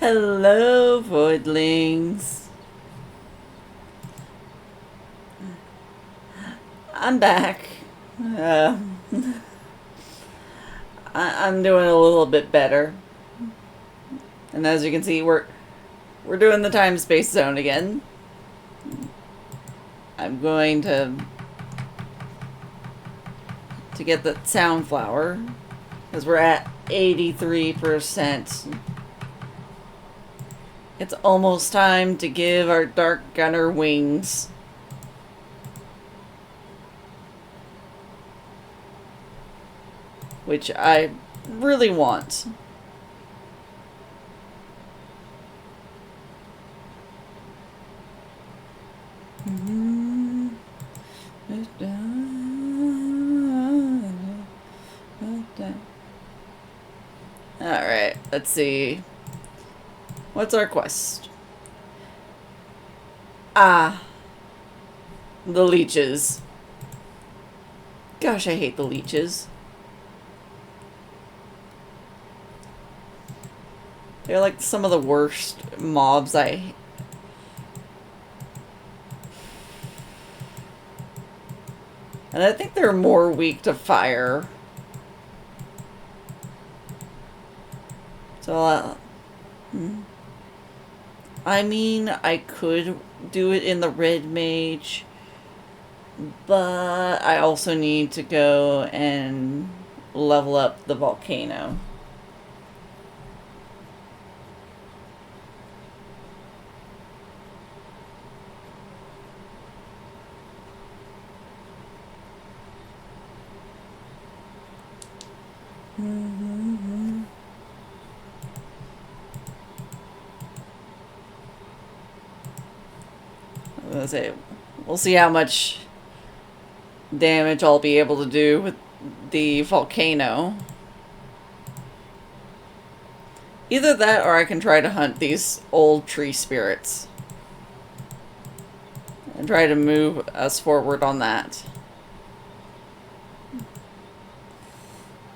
Hello, voidlings. I'm back. Uh, I'm doing a little bit better, and as you can see, we're doing the time space zone again. I'm going to get the sound flower because we're at 83%. It's almost time to give our Dark Gunner wings. Which I really want. Alright, let's see. What's our quest? Ah, the leeches. Gosh, I hate the leeches. They're like some of the worst mobs and I think they're more weak to fire. So, I mean, I could do it in the red mage, but I also need to go and level up the volcano. Let's say we'll see how much damage I'll be able to do with the volcano. Either that or I can try to hunt these old tree spirits and try to move us forward on that.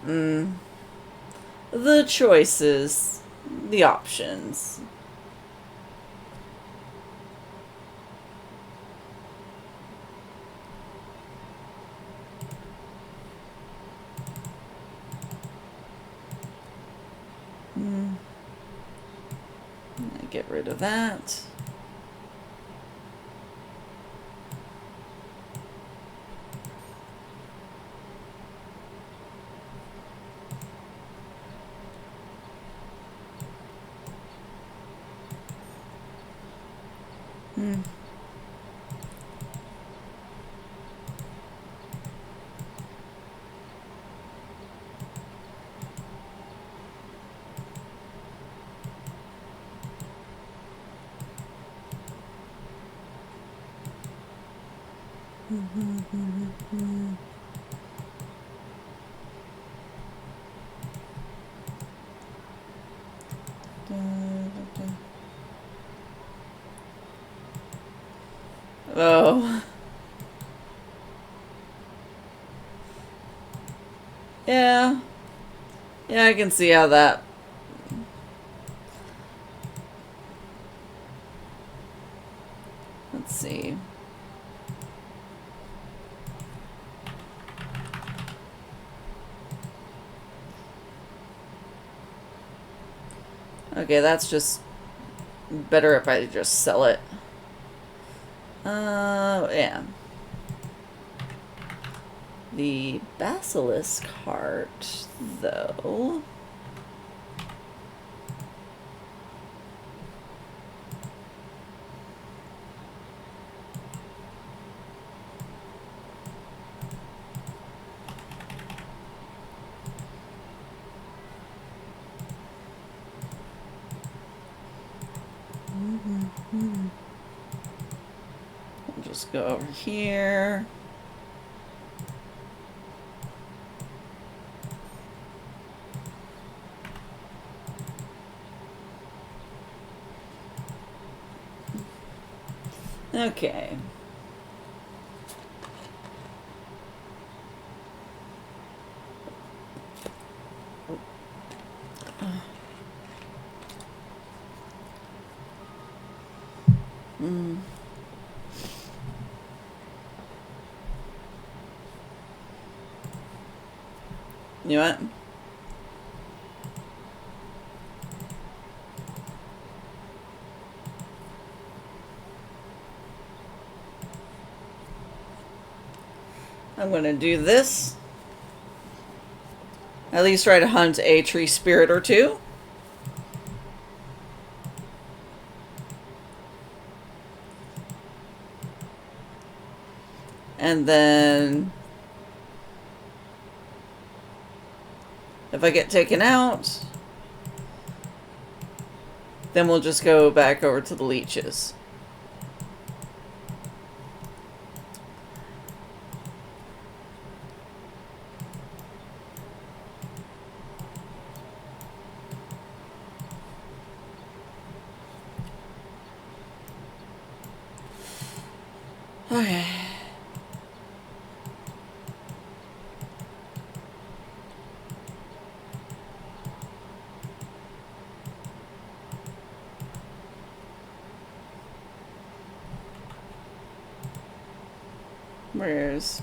The choices, the options. Get rid of that. Oh. Yeah. Yeah, I can see how that... Let's see. Okay, that's just better if I just sell it. Yeah. The basilisk heart, though. I'll just go over here. Okay. You know what? I'm going to do this. At least try to hunt a tree spirit or two. And then if I get taken out, then we'll just go back over to the leeches. Okay. Where's...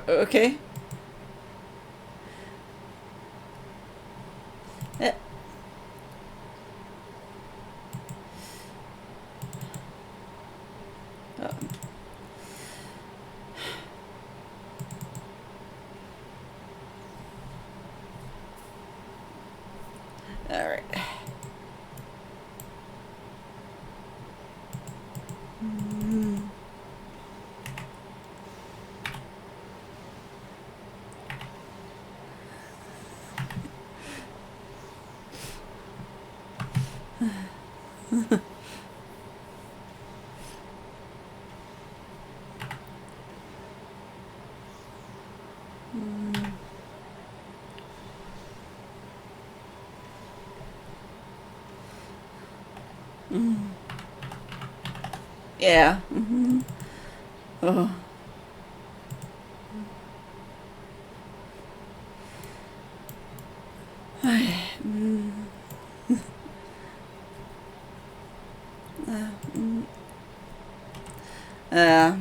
okay. Eh. Oh. All right. Yeah. Oh. Uh,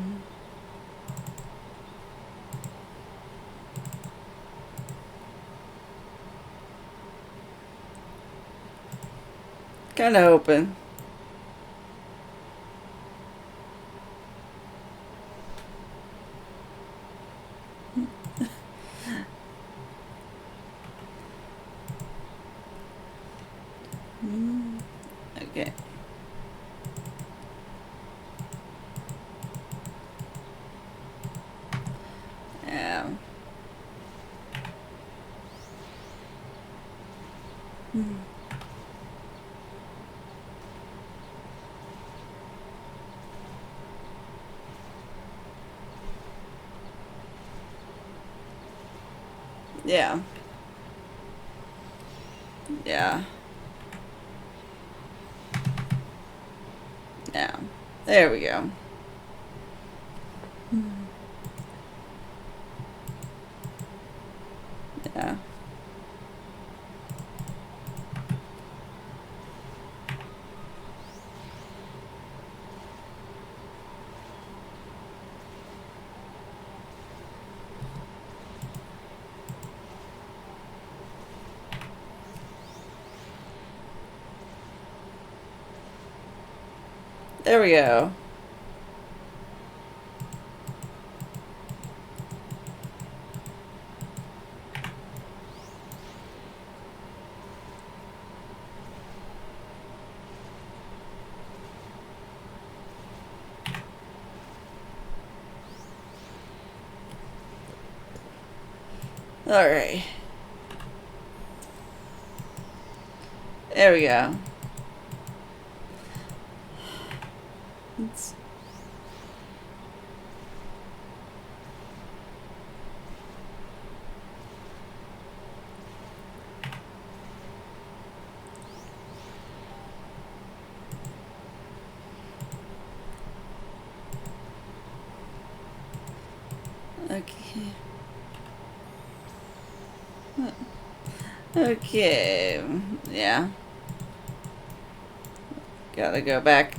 kind of hoping. Okay. Yeah. Yeah. Yeah. Yeah. There we go. Yeah. There we go. Alright. There we go. Let's... Okay. Okay. Yeah. Gotta go back.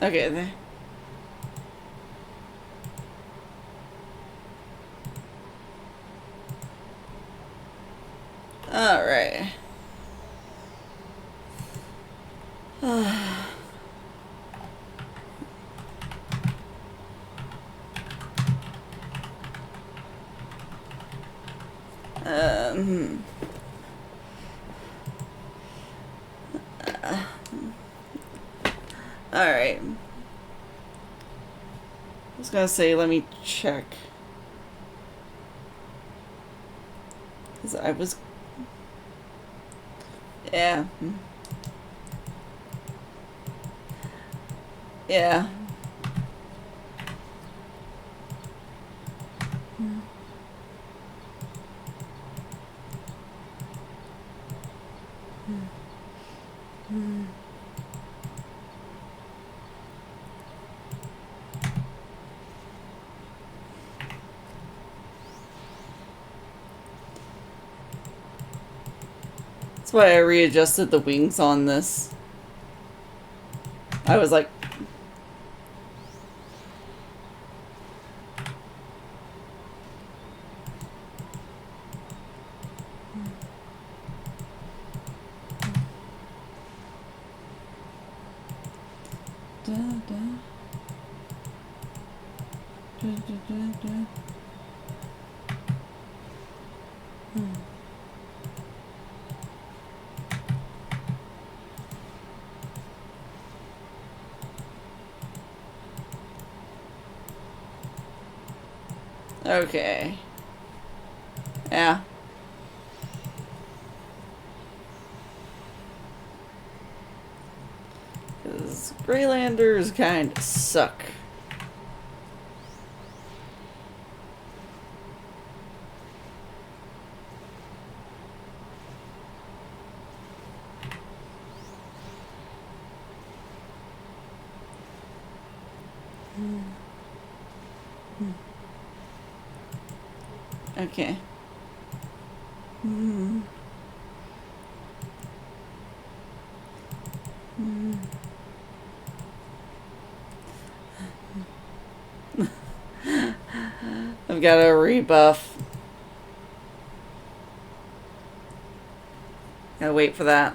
Okay, there. Alright. Um... Alright. I was gonna say, let me check. 'Cause I was... Yeah. Yeah. That's why I readjusted the wings on this. I was like... Da, da. Da, da, da, da. Okay. Yeah. Because Greylanders kind of suck. Okay. I've got a rebuff. Gotta wait for that.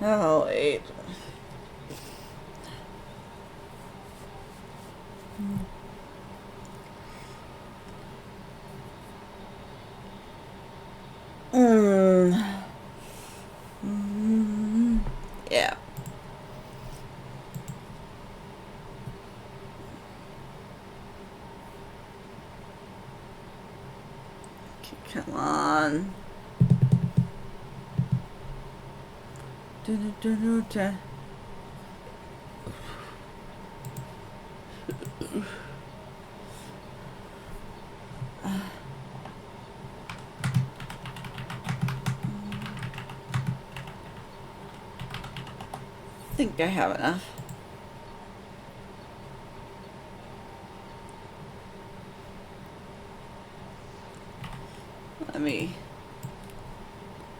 Oh, 8. Yeah. Okay, come on. I think I have enough.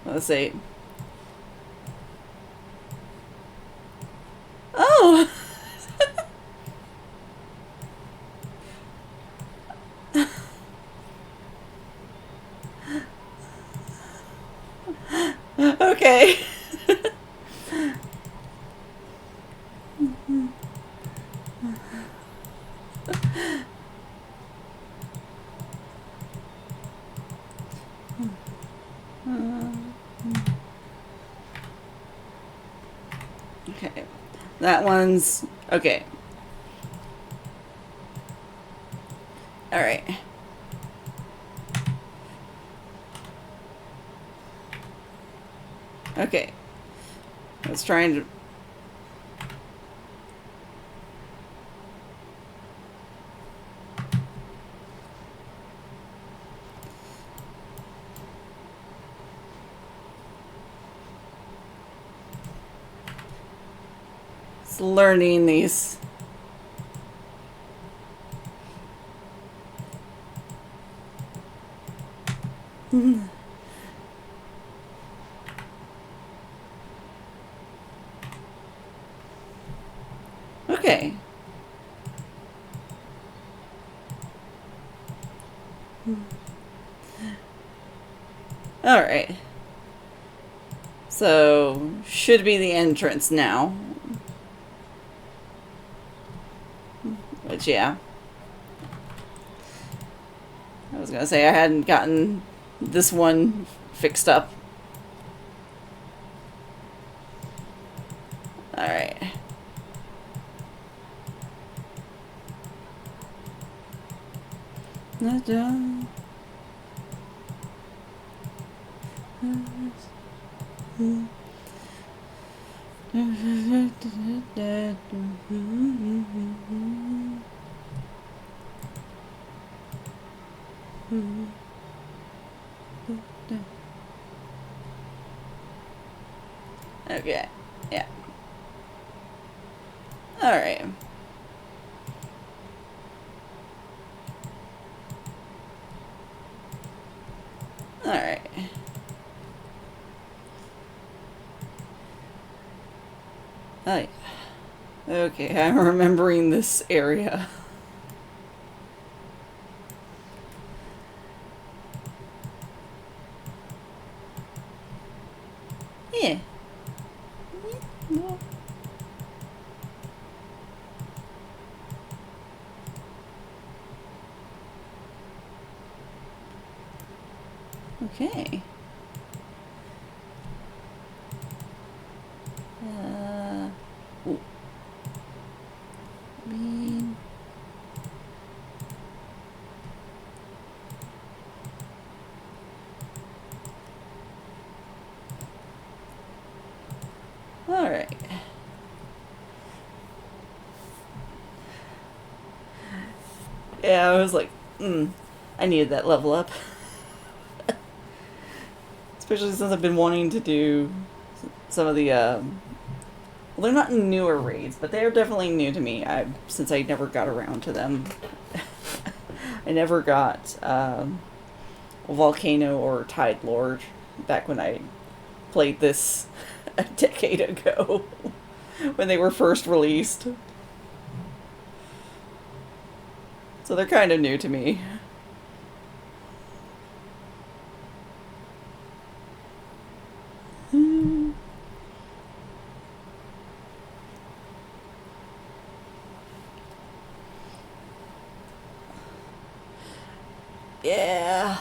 let's see. Oh! Okay. Okay. That one's okay. All right. Okay. Let's try and it's learning these. Okay. All right. So, should be the entrance now. Which, yeah. I was gonna say I hadn't gotten this one fixed up. All right. Okay. Yeah. All right. All right. Oh, yeah. Okay, I'm remembering this area. Yeah. No. Okay. Ooh. Bean. All right. Yeah, I was like, I needed that level up. Especially since I've been wanting to do some of the, well, they're not newer raids, but they're definitely new to me. Since I never got around to them. I never got Volcano or Tide Lord back when I played this a decade ago when they were first released. So they're kind of new to me. Yeah.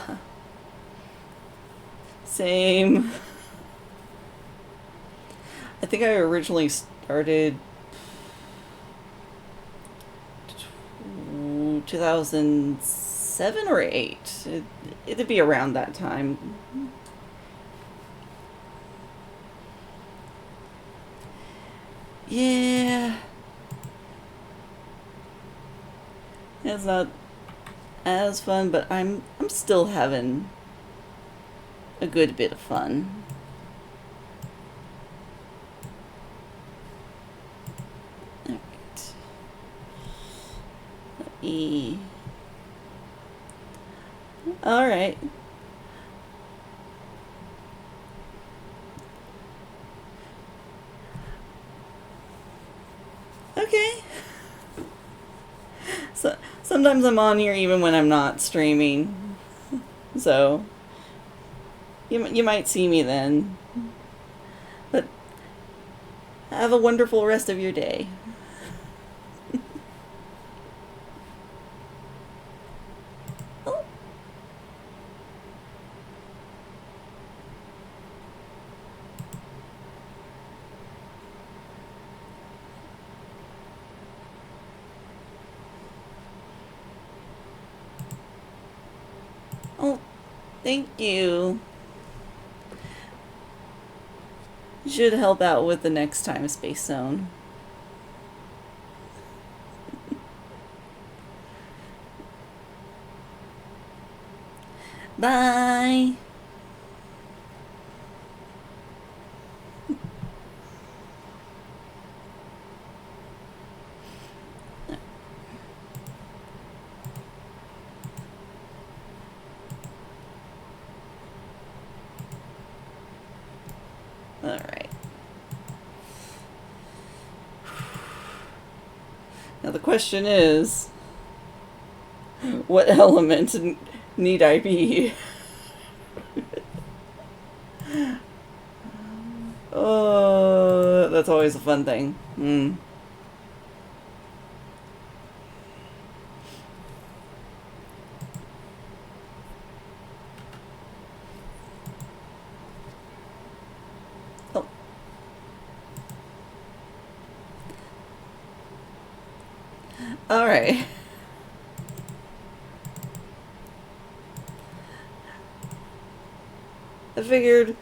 Same. I think I originally started 2007 or 8. It'd be around that time. Yeah. It's not as fun, but I'm still having a good bit of fun. Alright. E. Alright. Okay. So sometimes I'm on here even when I'm not streaming. So you might see me then. But have a wonderful rest of your day. Oh. Oh, thank you. Should help out with the next time Space Zone. Bye. All right. Now the question is, what element need I be? Oh, that's always a fun thing. Oh. All right. I figured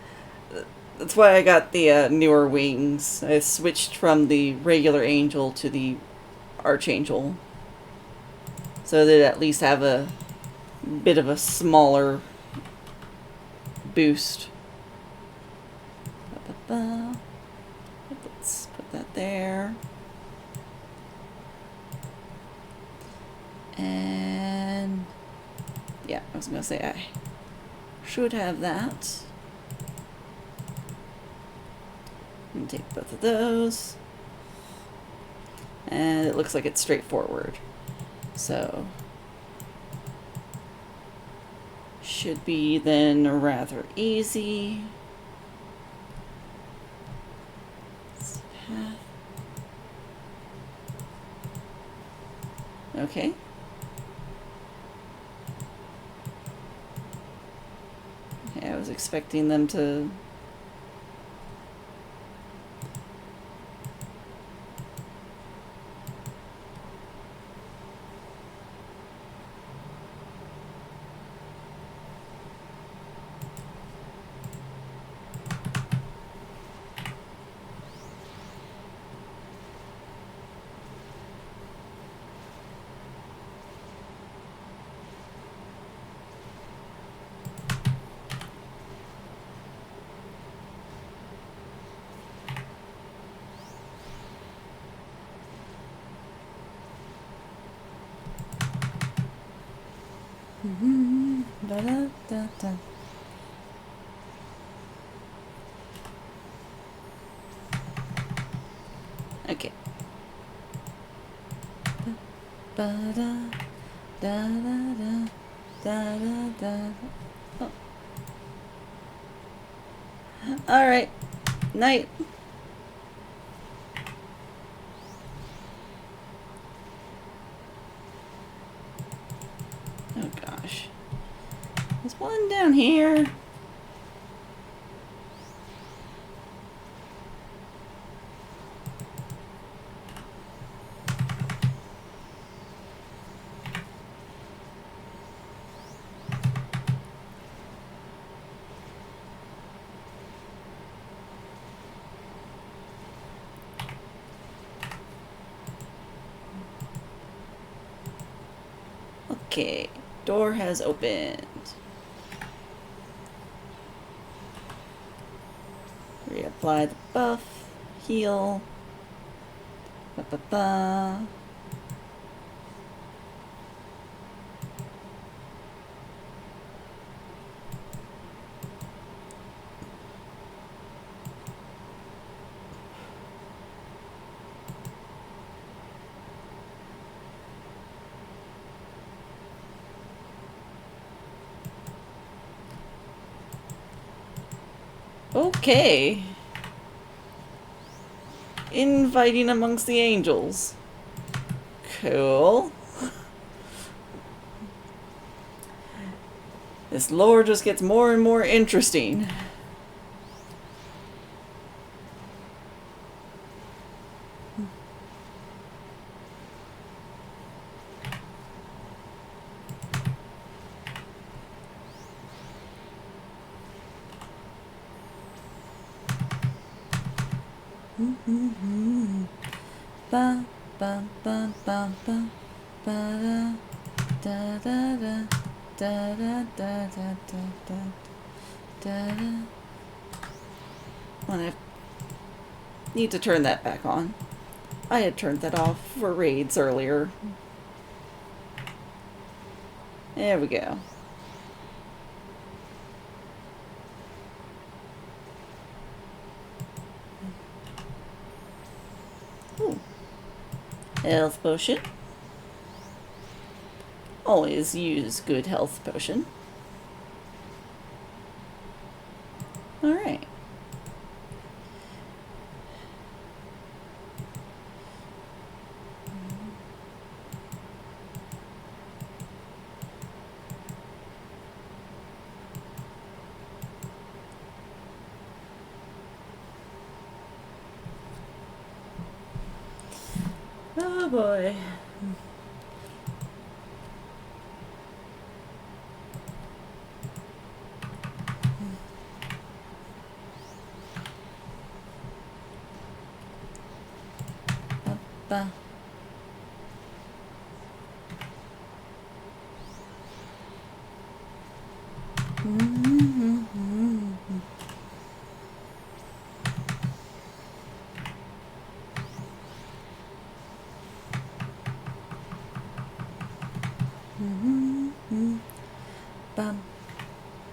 that's why I got the newer wings. I switched from the regular angel to the archangel, so that at least have a bit of a smaller boost. Let's put that there. And yeah, I was gonna say I should have that. And take both of those. And it looks like it's straightforward. So should be then rather easy. Okay. Okay, I was expecting them to... Da-da-da-da. Okay. Ba-da, da-da-da, da-da-da. Oh. All right. Night. Oh gosh. There's one down here. Okay, door has opened. Reapply the buff, heal. Ba-ba-ba. Okay. Infighting amongst the angels. Cool. This lore just gets more and more interesting. Ba ba ba ba ba ba da da da da da da da da da da. I need to turn that back on. I had turned that off for raids earlier. There we go. Ooh. Health potion. Always use good health potion. Alright. Oh boy. Ba. Bum.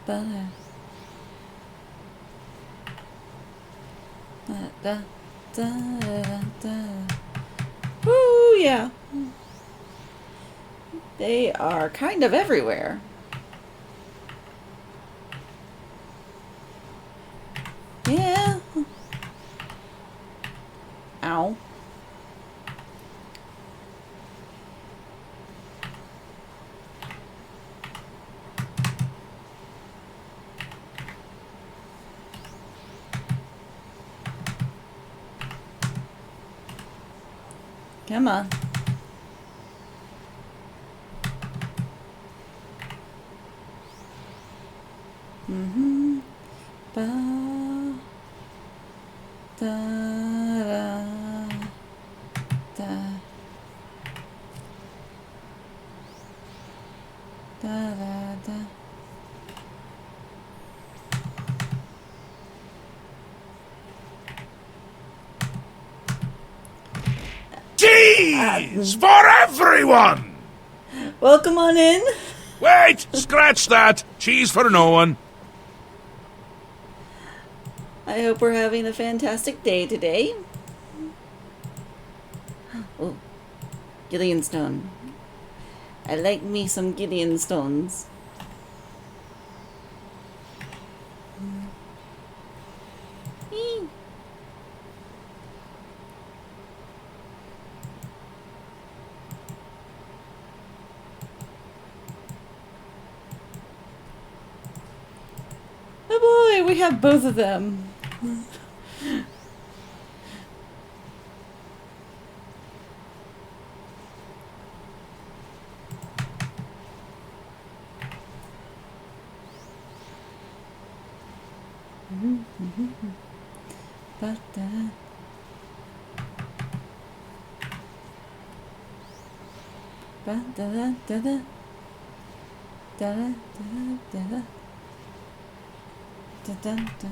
Ba. Da. Da. Da. Da. Woo, yeah. They are kind of everywhere. Yeah. Ow. Come on. Ba. Da. Da. Da. Da. Da. Da. Cheese for everyone! Welcome on in. Wait, scratch that. Cheese for no one. I hope we're having a fantastic day today. Oh, Gideon Stone. I like me some Gideon Stones. Oh boy, we have both of them. Ba-da. Ba-da-da-da-da. Da-da-da-da-da. Da-da-da.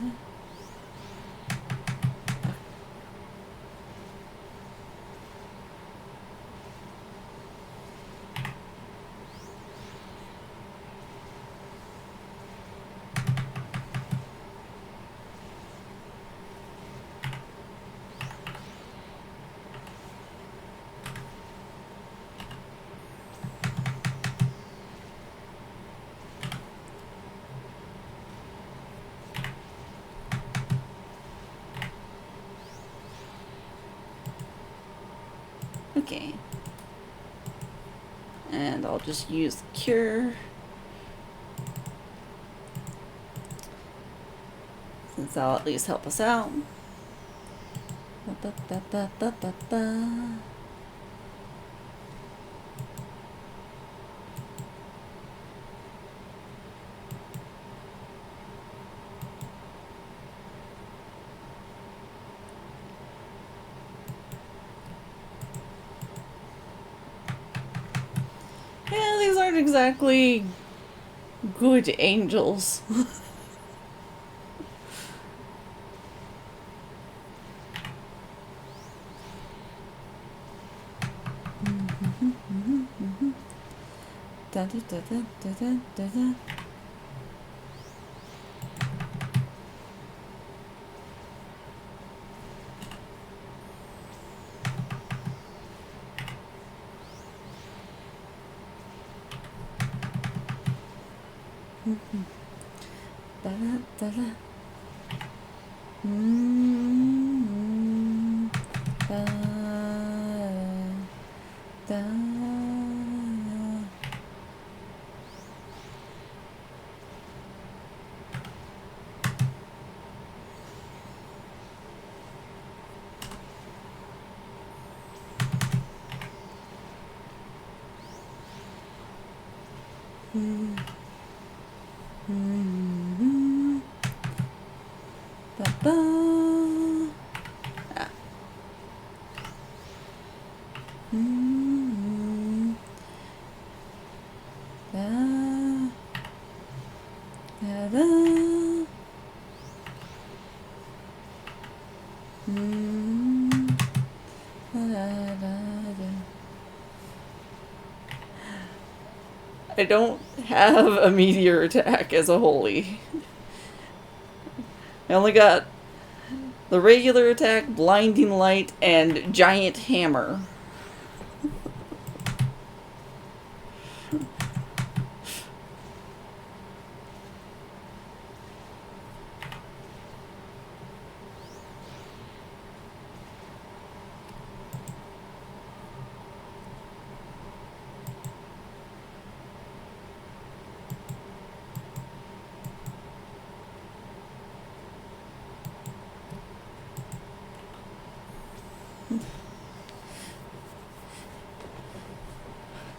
Okay. And I'll just use Cure. Since that'll at least help us out. Ba-ba-ba-ba-ba-ba. Yeah, these aren't exactly good angels. Da, da, da, da, da, da, da. Da, da, da, da. Da, da. Ba-ba. Ah. Da. Da, da. Da, da, da. I don't have a meteor attack as a holy. I only got the regular attack, blinding light, and giant hammer.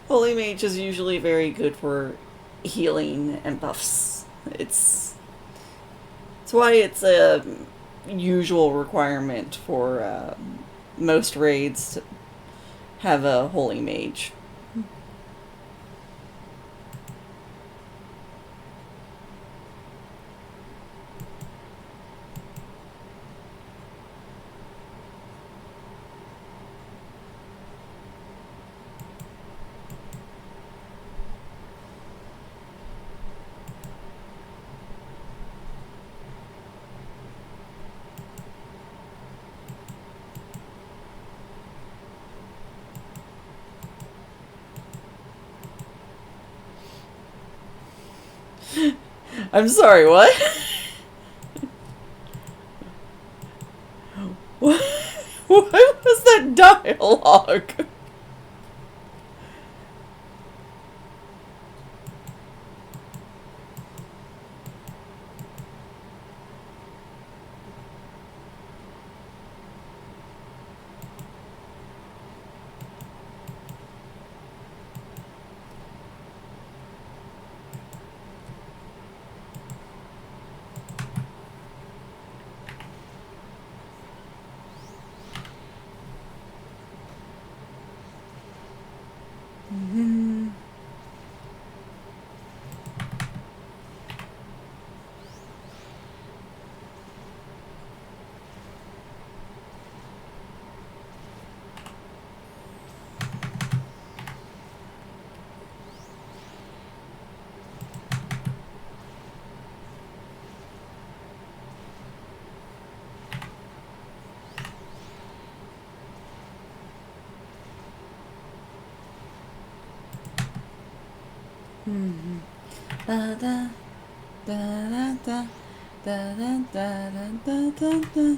Holy Mage is usually very good for healing and buffs. It's why it's a usual requirement for most raids to have a Holy Mage. I'm sorry, what? What was that dialogue? Da da da da da da da da da da.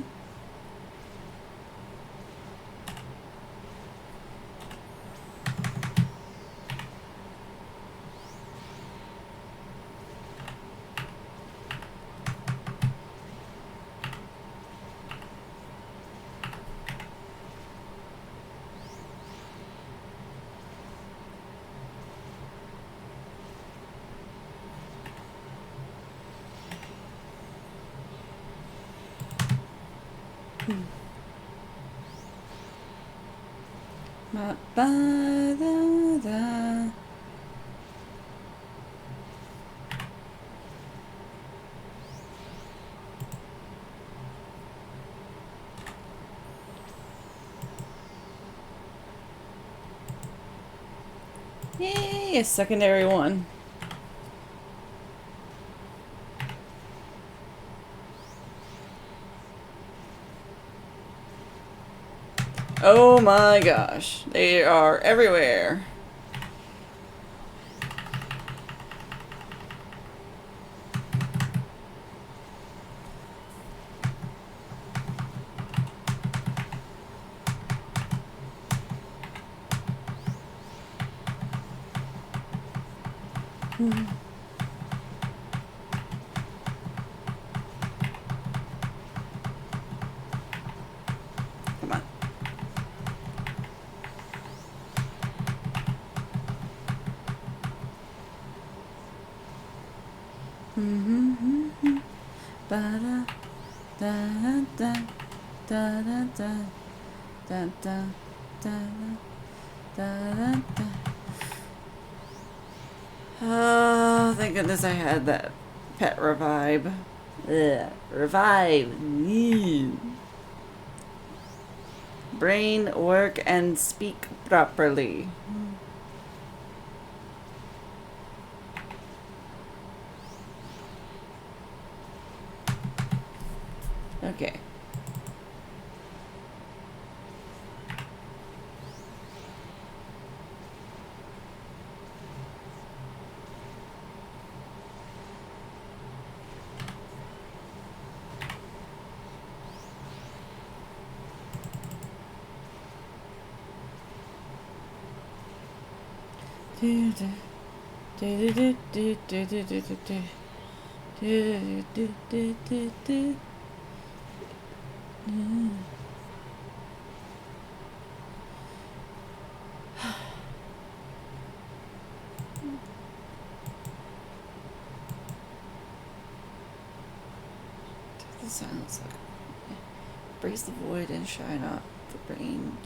Ba, ba, da, da. Yay, a secondary one. Oh my gosh, they are everywhere. Come on. Ba da da da da da da da da da da da. Oh, thank goodness I had that pet revive. Ugh, revive. Ew. Brain work and speak properly. Okay. Do do do do do do do do do do do do do do do. The sounds like brace the void and shine up the brain.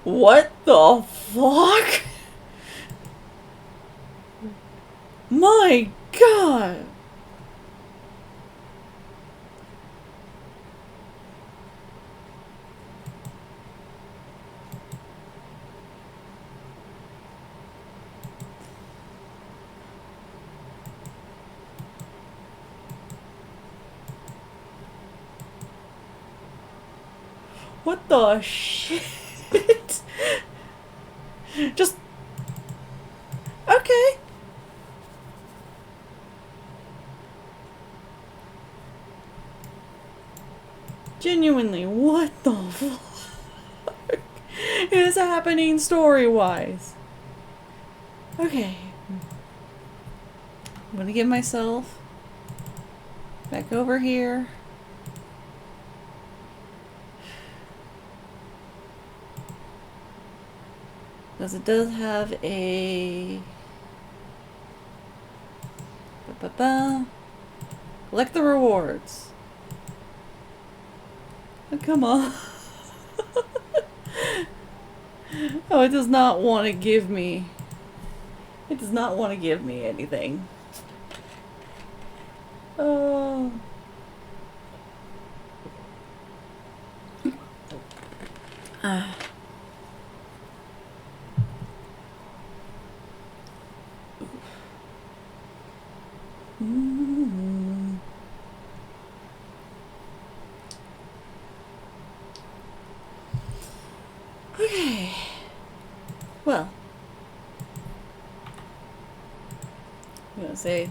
What the fuck? My god! What the shit? Just... Okay. Genuinely, what the fuck is happening story-wise? Okay. I'm gonna get myself back over here. Because it does have a... Ba-ba-ba. Collect the rewards. Oh, come on. Oh, it does not want to give me... It does not want to give me anything. Oh... Okay. Well, I'm gonna say,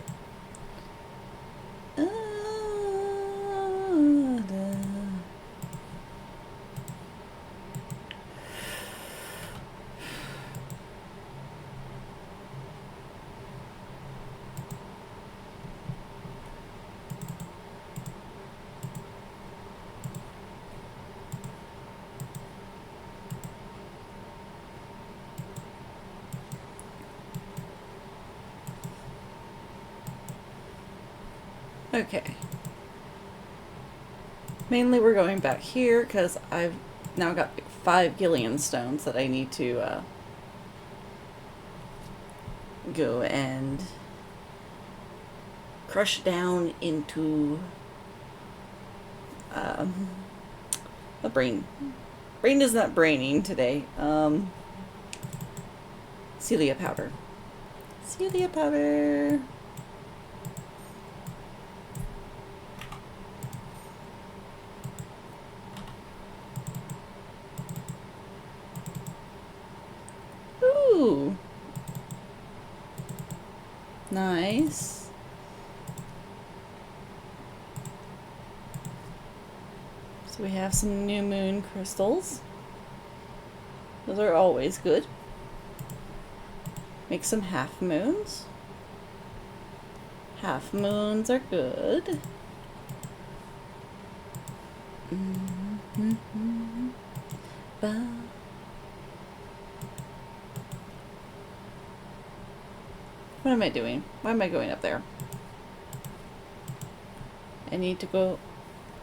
Okay. Mainly we're going back here because I've now got like 5 Gillian stones that I need to go and crush down into the brain. Brain is not braining today. Celia powder. Celia powder. Ooh. Nice. So we have some new moon crystals. Those are always good. Make some half moons. Half moons are good. Ba. What am I doing? Why am I going up there? I need to go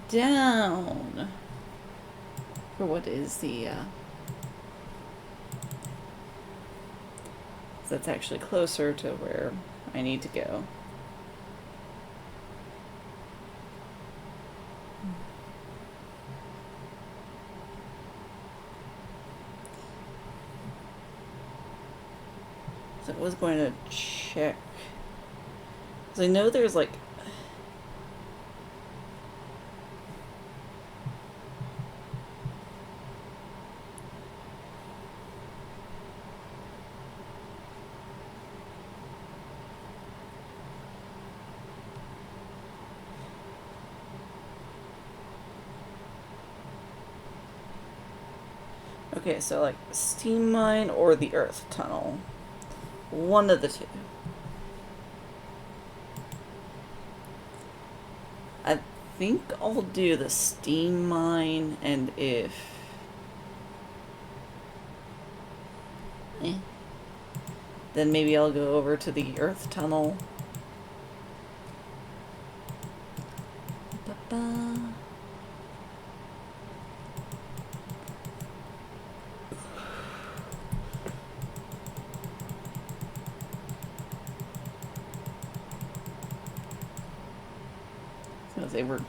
down for what is the that's actually closer to where I need to go. So I was going to check, because I know there's like okay, so like steam mine or the earth tunnel. One of the two. I think I'll do the steam mine, and if then maybe I'll go over to the earth tunnel. Ba-ba. Because they were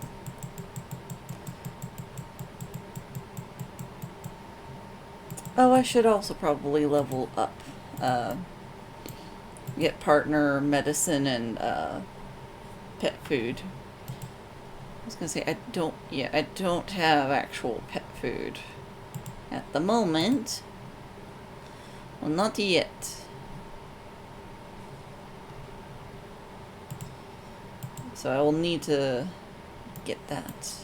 oh, I should also probably level up. Get partner, medicine, and pet food. I was gonna say I don't have actual pet food at the moment. Well, not yet. So I will need to get that.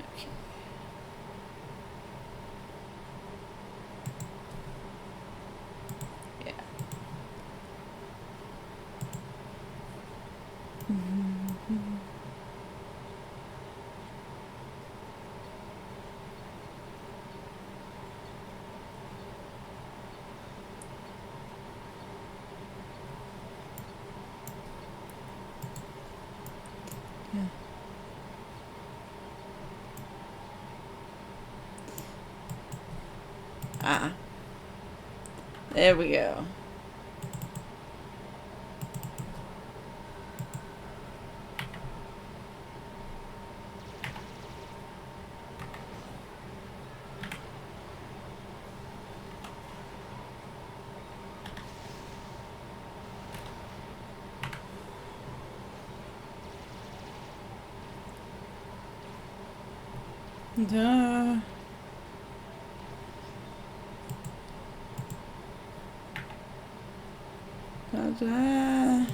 Okay. Yeah. Yeah. Ah. There we go. Duh. Da-da.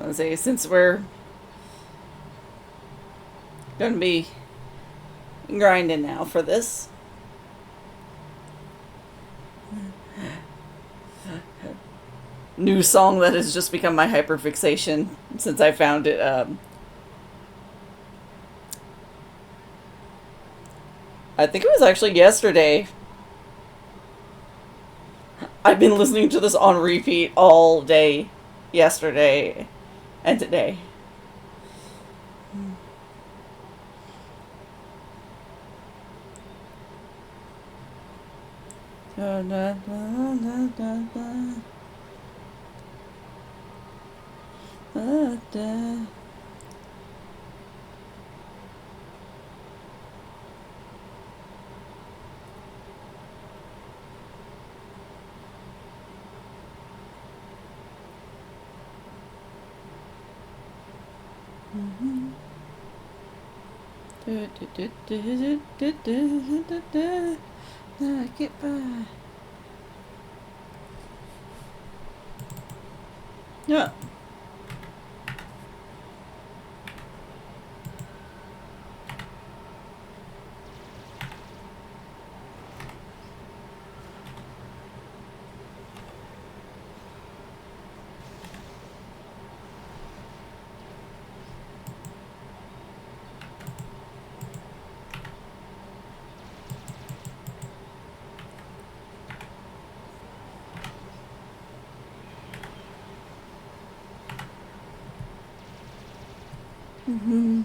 I'll say, since we're gonna be grinding now for this. New song that has just become my hyperfixation since I found it. I think it was actually yesterday. I've been listening to this on repeat all day yesterday and today. Get by. Yeah. Mm-hmm.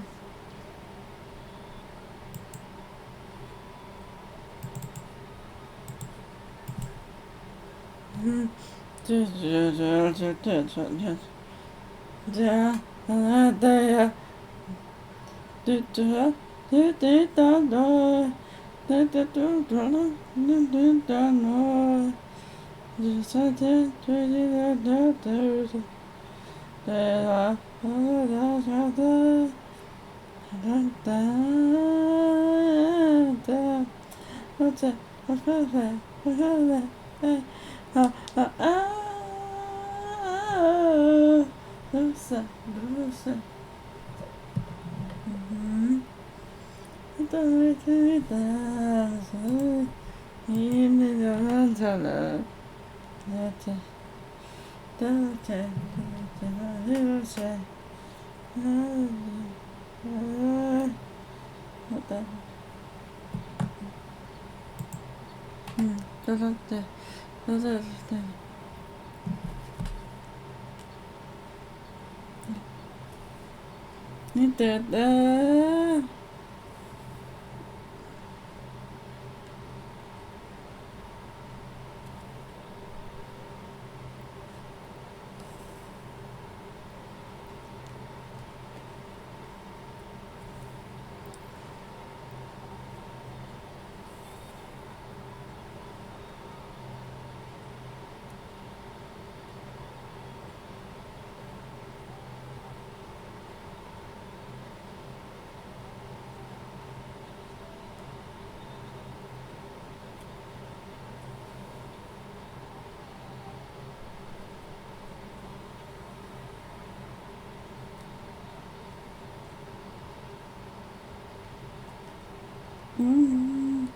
Mm.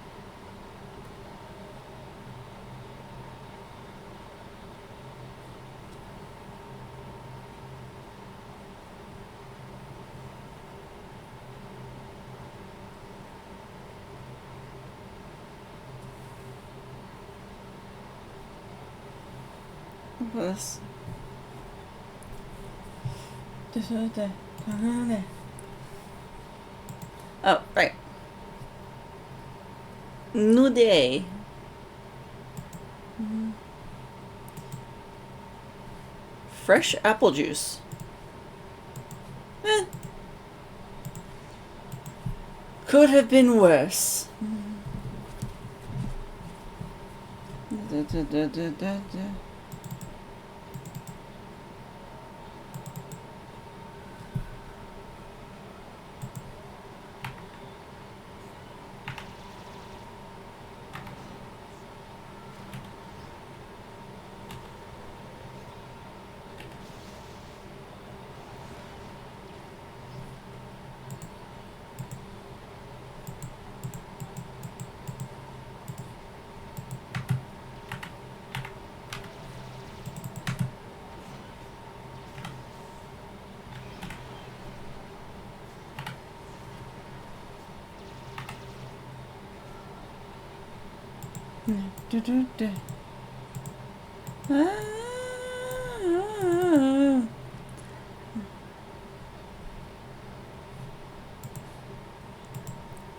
This. Oh, right. New day. Fresh apple juice. Eh. Could have been worse.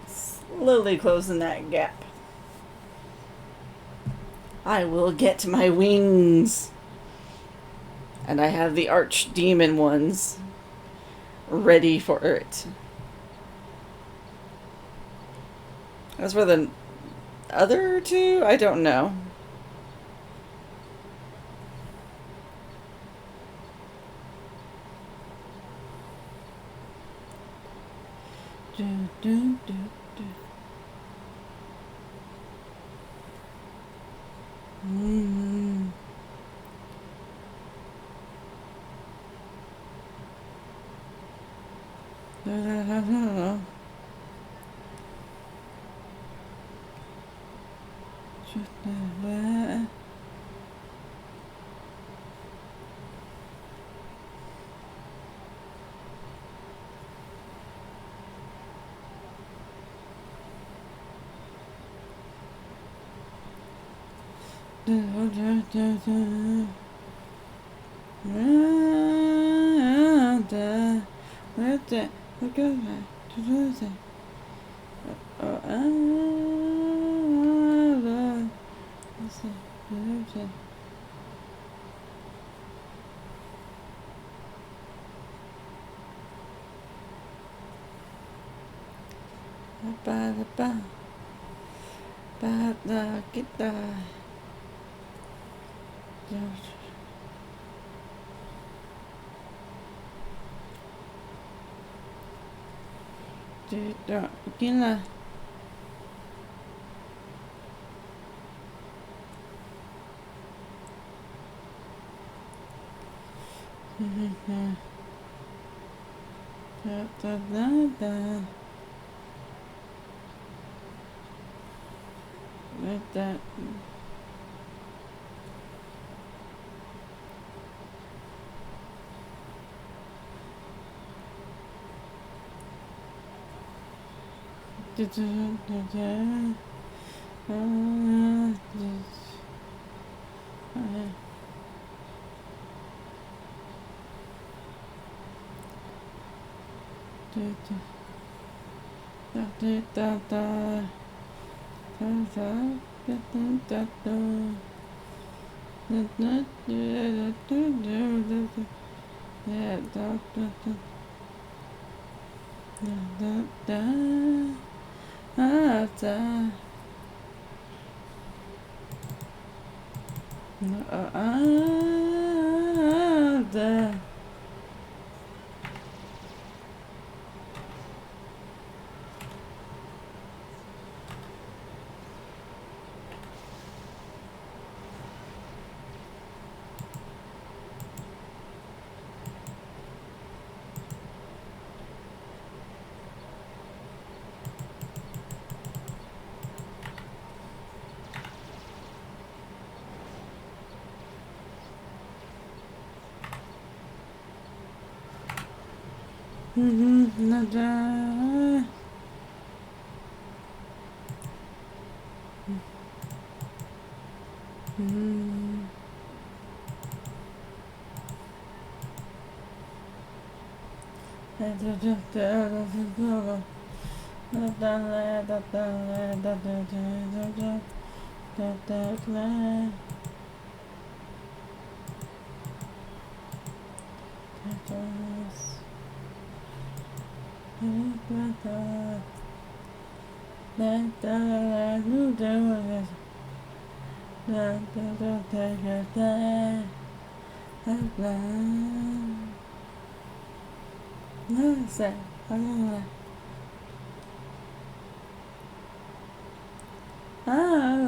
Slowly closing that gap. I will get my wings. And I have the archdemon ones ready for it. As for the other two, I don't know. Mm. Gila. Like that. Ah.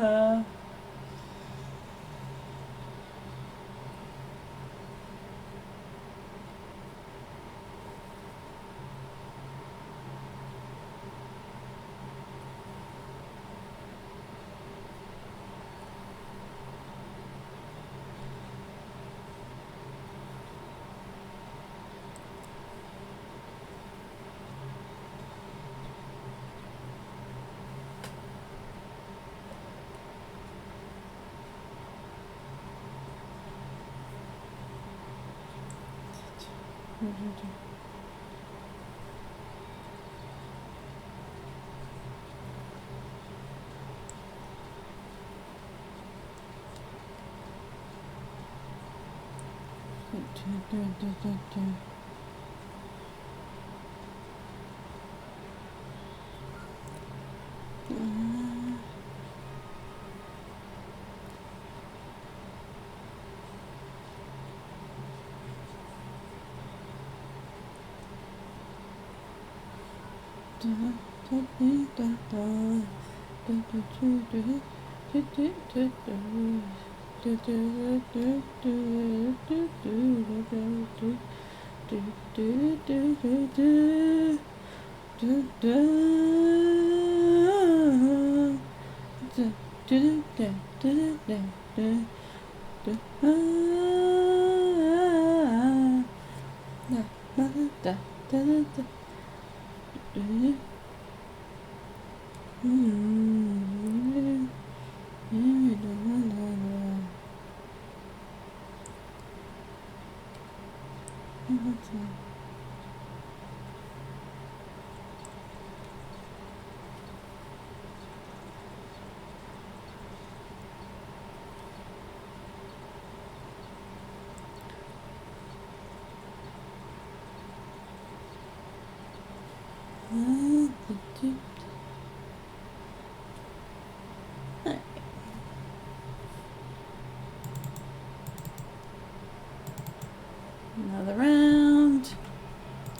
Another round.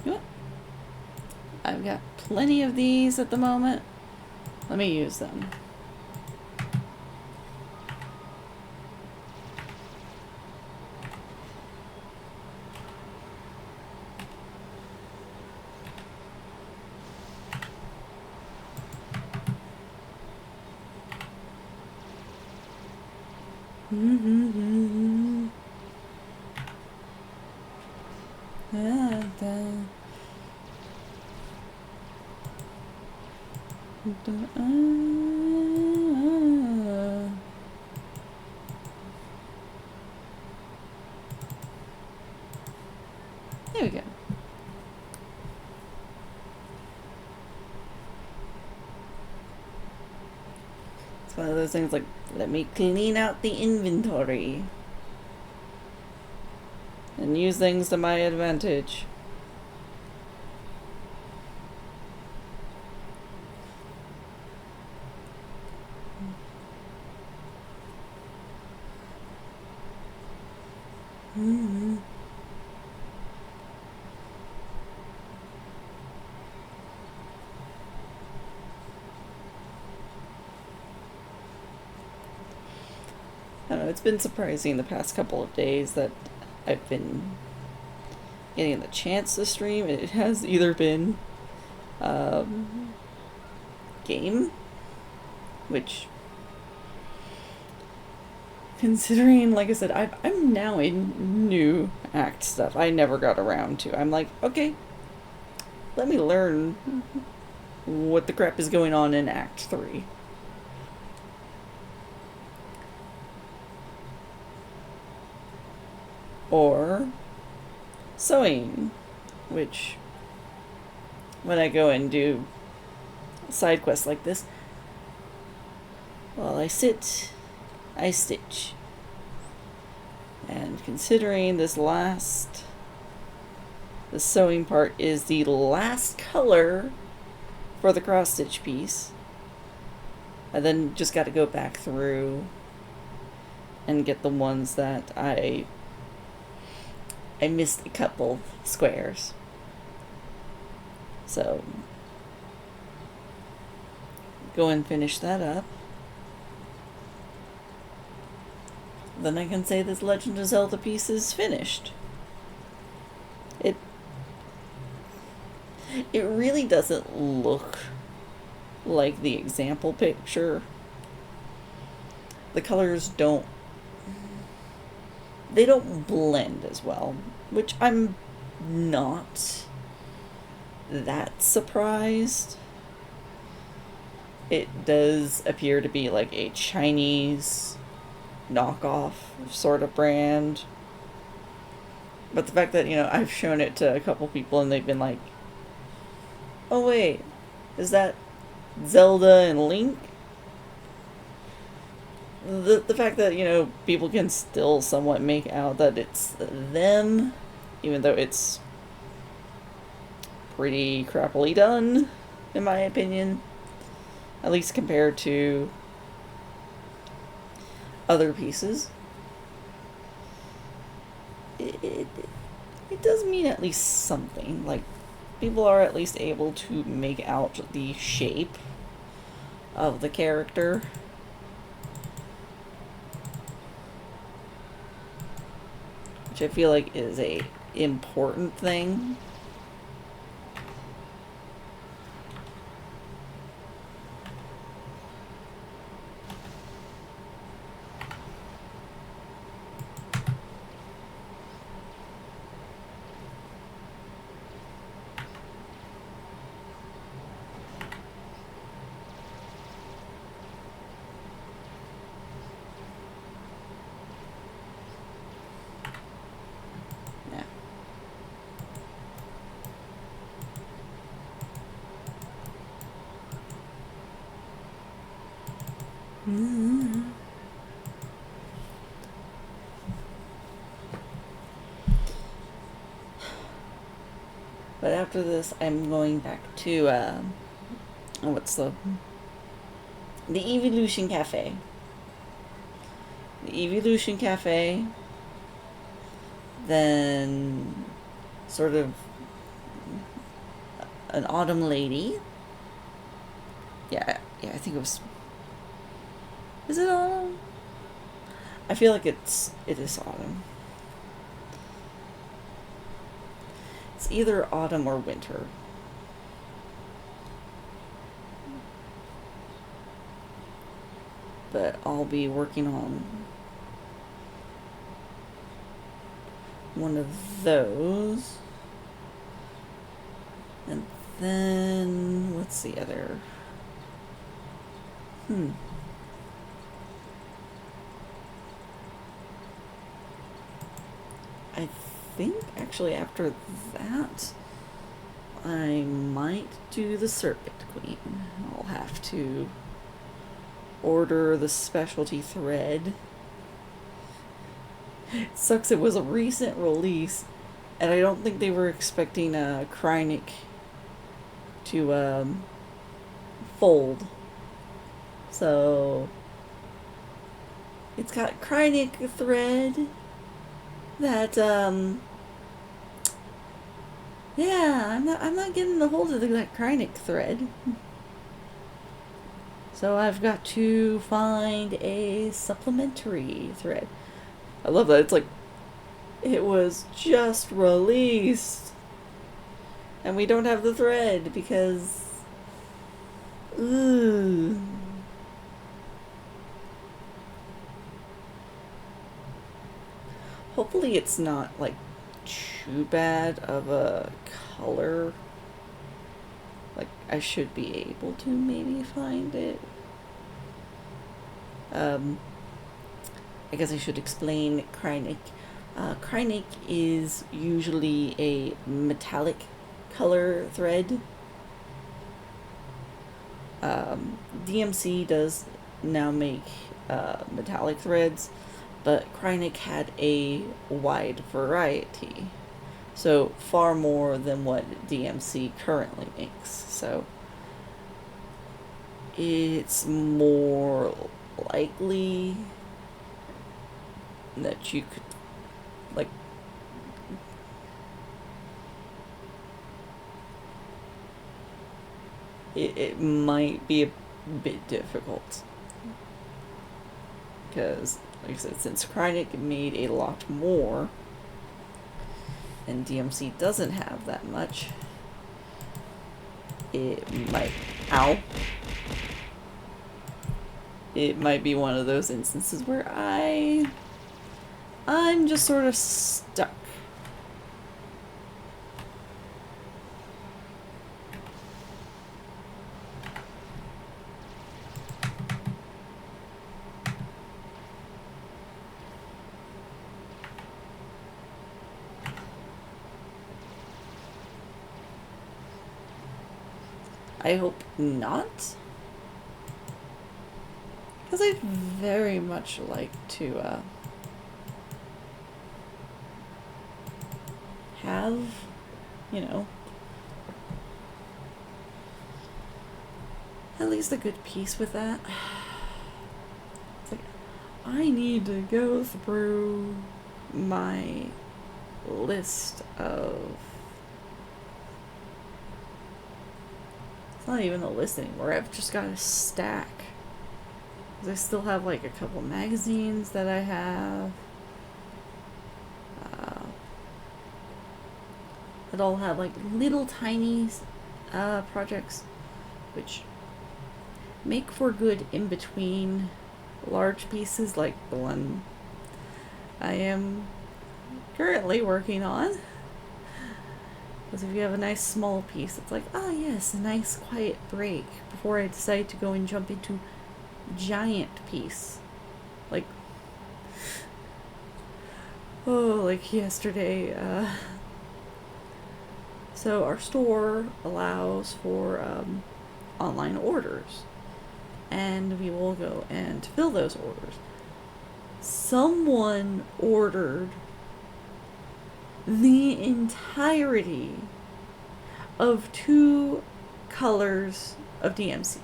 You know what? I've got plenty of these at the moment. Let me use them. There we go. It's one of those things like, let me clean out the inventory and use things to my advantage. I don't know, it's been surprising the past couple of days that I've been getting the chance to stream. It has either been game, which, considering, like I said, I'm now in new act stuff I never got around to. I'm like, okay, let me learn what the crap is going on in Act 3. Or sewing, which when I go and do side quests like this, while I sit, I stitch. And considering the sewing part is the last color for the cross stitch piece, I then just got to go back through and get the ones that I missed a couple squares. So go and finish that up. Then I can say this Legend of Zelda piece is finished. It really doesn't look like the example picture. The colors don't blend as well, which I'm not that surprised. It does appear to be like a Chinese knockoff sort of brand. But the fact that, I've shown it to a couple people and they've been like, oh wait, is that Zelda and Link? The fact that, people can still somewhat make out that it's them, even though it's pretty crappily done, in my opinion. At least compared to other pieces. It does mean at least something. Like, people are at least able to make out the shape of the character. Which I feel like is a important thing. But after this, I'm going back to, what's the Evolution Cafe. The Evolution Cafe, then sort of an Autumn Lady. Yeah, I think it was... Is it autumn? I feel like it is autumn. It's either autumn or winter. But I'll be working on one of those. And then, what's the other? I think actually after that, I might do the Serpent Queen. I'll have to order the specialty thread. It sucks it was a recent release, and I don't think they were expecting Krynic to fold. So it's got Krynic thread that yeah, I'm not getting a hold of that Krynic thread. So I've got to find a supplementary thread. I love that. It's like it was just released and we don't have the thread because hopefully it's not like too bad of a color Like, I should be able to maybe find it. I guess I should explain Kreinik. Kreinik is usually a metallic color thread. DMC does now make metallic threads, but Kreinik had a wide variety. So far more than what DMC currently makes. So it's more likely that you could, like, it might be a bit difficult. Because, like I said, since Kreinik made a lot more, and DMC doesn't have that much, it might, ow, it might be one of those instances where I'm just sort of stuck. I hope not. Because I'd very much like to have, you know, at least a good piece with that. It's like, I need to go through my list of... It's not even a list anymore. I've just got a stack. Because I still have like a couple magazines that I have. That all have like little tiny projects, which make for good in between large pieces like the one I am currently working on. Because if you have a nice small piece, it's like, oh yes, a nice quiet break before I decide to go and jump into giant piece. Like, oh, like yesterday, so our store allows for online orders, and we will go and fill those orders. Someone ordered the entirety of 2 colors of DMC.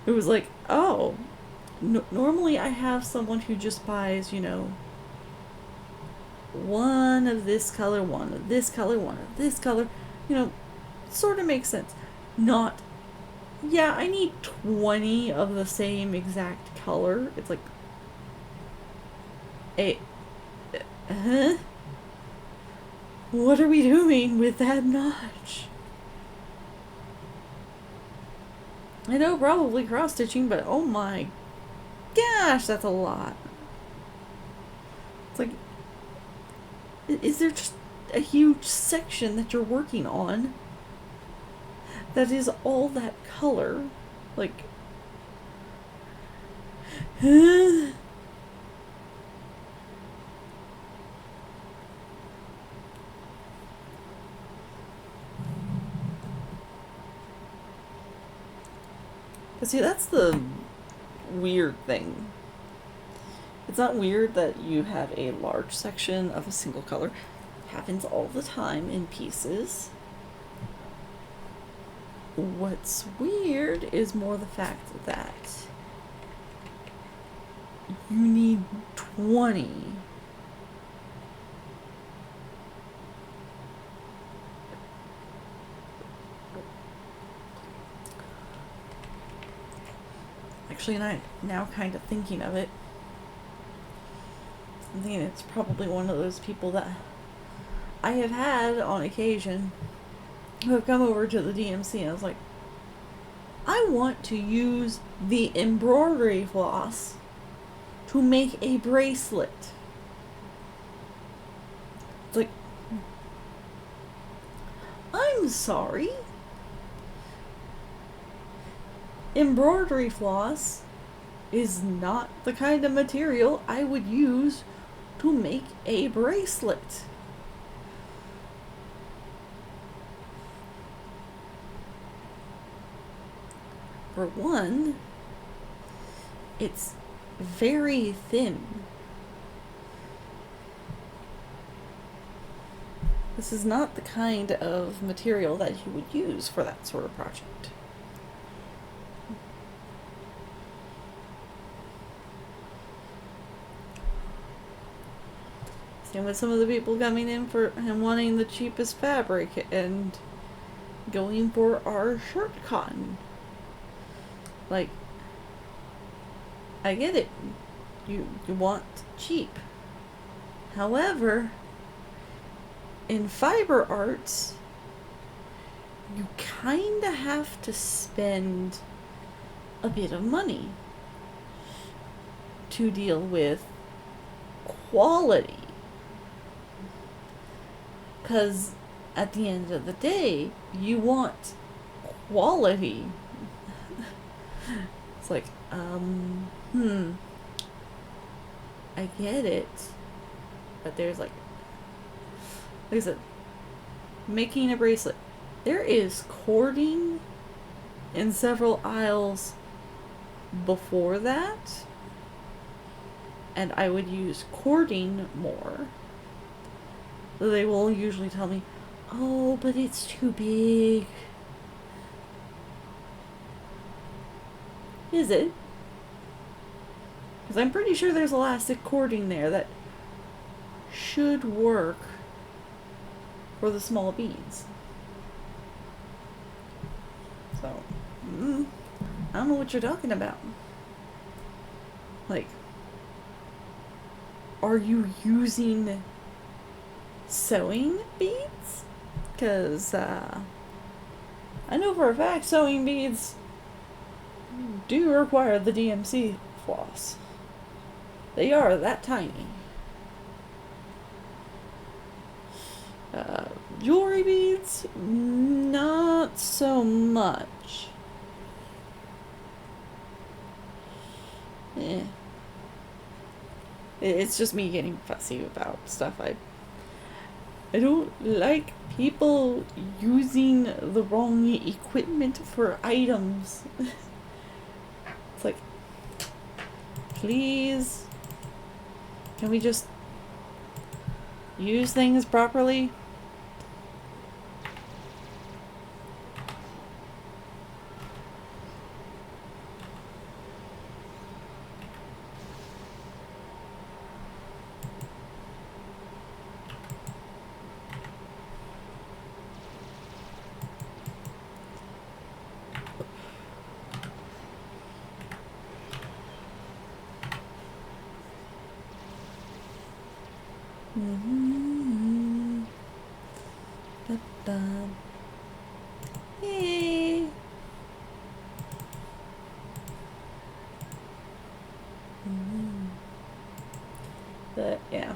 It was like, oh, normally I have someone who just buys, you know, one of this color, one of this color, one of this color, you know, sort of makes sense. Not, yeah, I need 20 of the same exact color. It's like, huh? What are we doing with that much? I know, probably cross-stitching, but oh my gosh, that's a lot. It's like, is there just a huge section that you're working on that is all that color? Like, huh? But see, that's the weird thing. It's not weird that you have a large section of a single color. It happens all the time in pieces. What's weird is more the fact that you need 20. Actually, and I'm now kind of thinking of it. I'm thinking it's probably one of those people that I have had on occasion who have come over to the DMC, and I was like, I want to use the embroidery floss to make a bracelet. It's like, I'm sorry. Embroidery floss is not the kind of material I would use to make a bracelet. For one, it's very thin. This is not the kind of material that you would use for that sort of project. Same with some of the people coming in for and wanting the cheapest fabric and going for our shirt cotton. Like, I get it. You want cheap. However, in fiber arts, you kinda have to spend a bit of money to deal with quality. 'Cause at the end of the day, you want quality. It's like, I get it. But there's like I said, making a bracelet. There is cording in several aisles before that. And I would use cording more. They will usually tell me, oh, but it's too big. Is it? Because I'm pretty sure there's elastic cording there that should work for the small beads. So, I don't know what you're talking about. Like, are you using sewing beads? Because, I know for a fact sewing beads do require the DMC floss. They are that tiny. Jewelry beads, not so much. It's just me getting fussy about stuff. I don't like people using the wrong equipment for items. It's like, please, can we just use things properly? Hey. But yeah,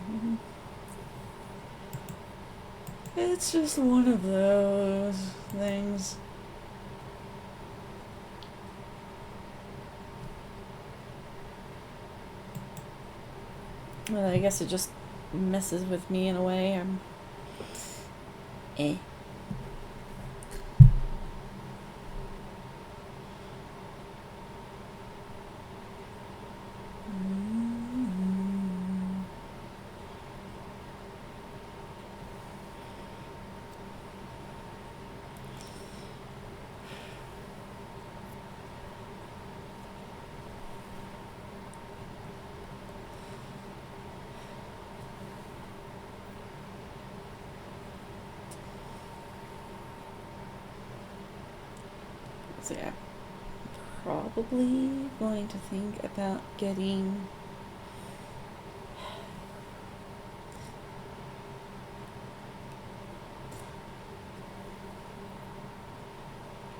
it's just one of those things. Well, I guess it just messes with me in a way. I'm so yeah, probably going to think about getting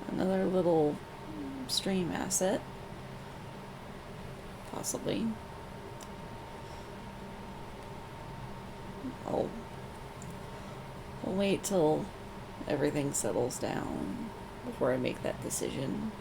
another little stream asset, possibly. I'll wait till everything settles down before I make that decision.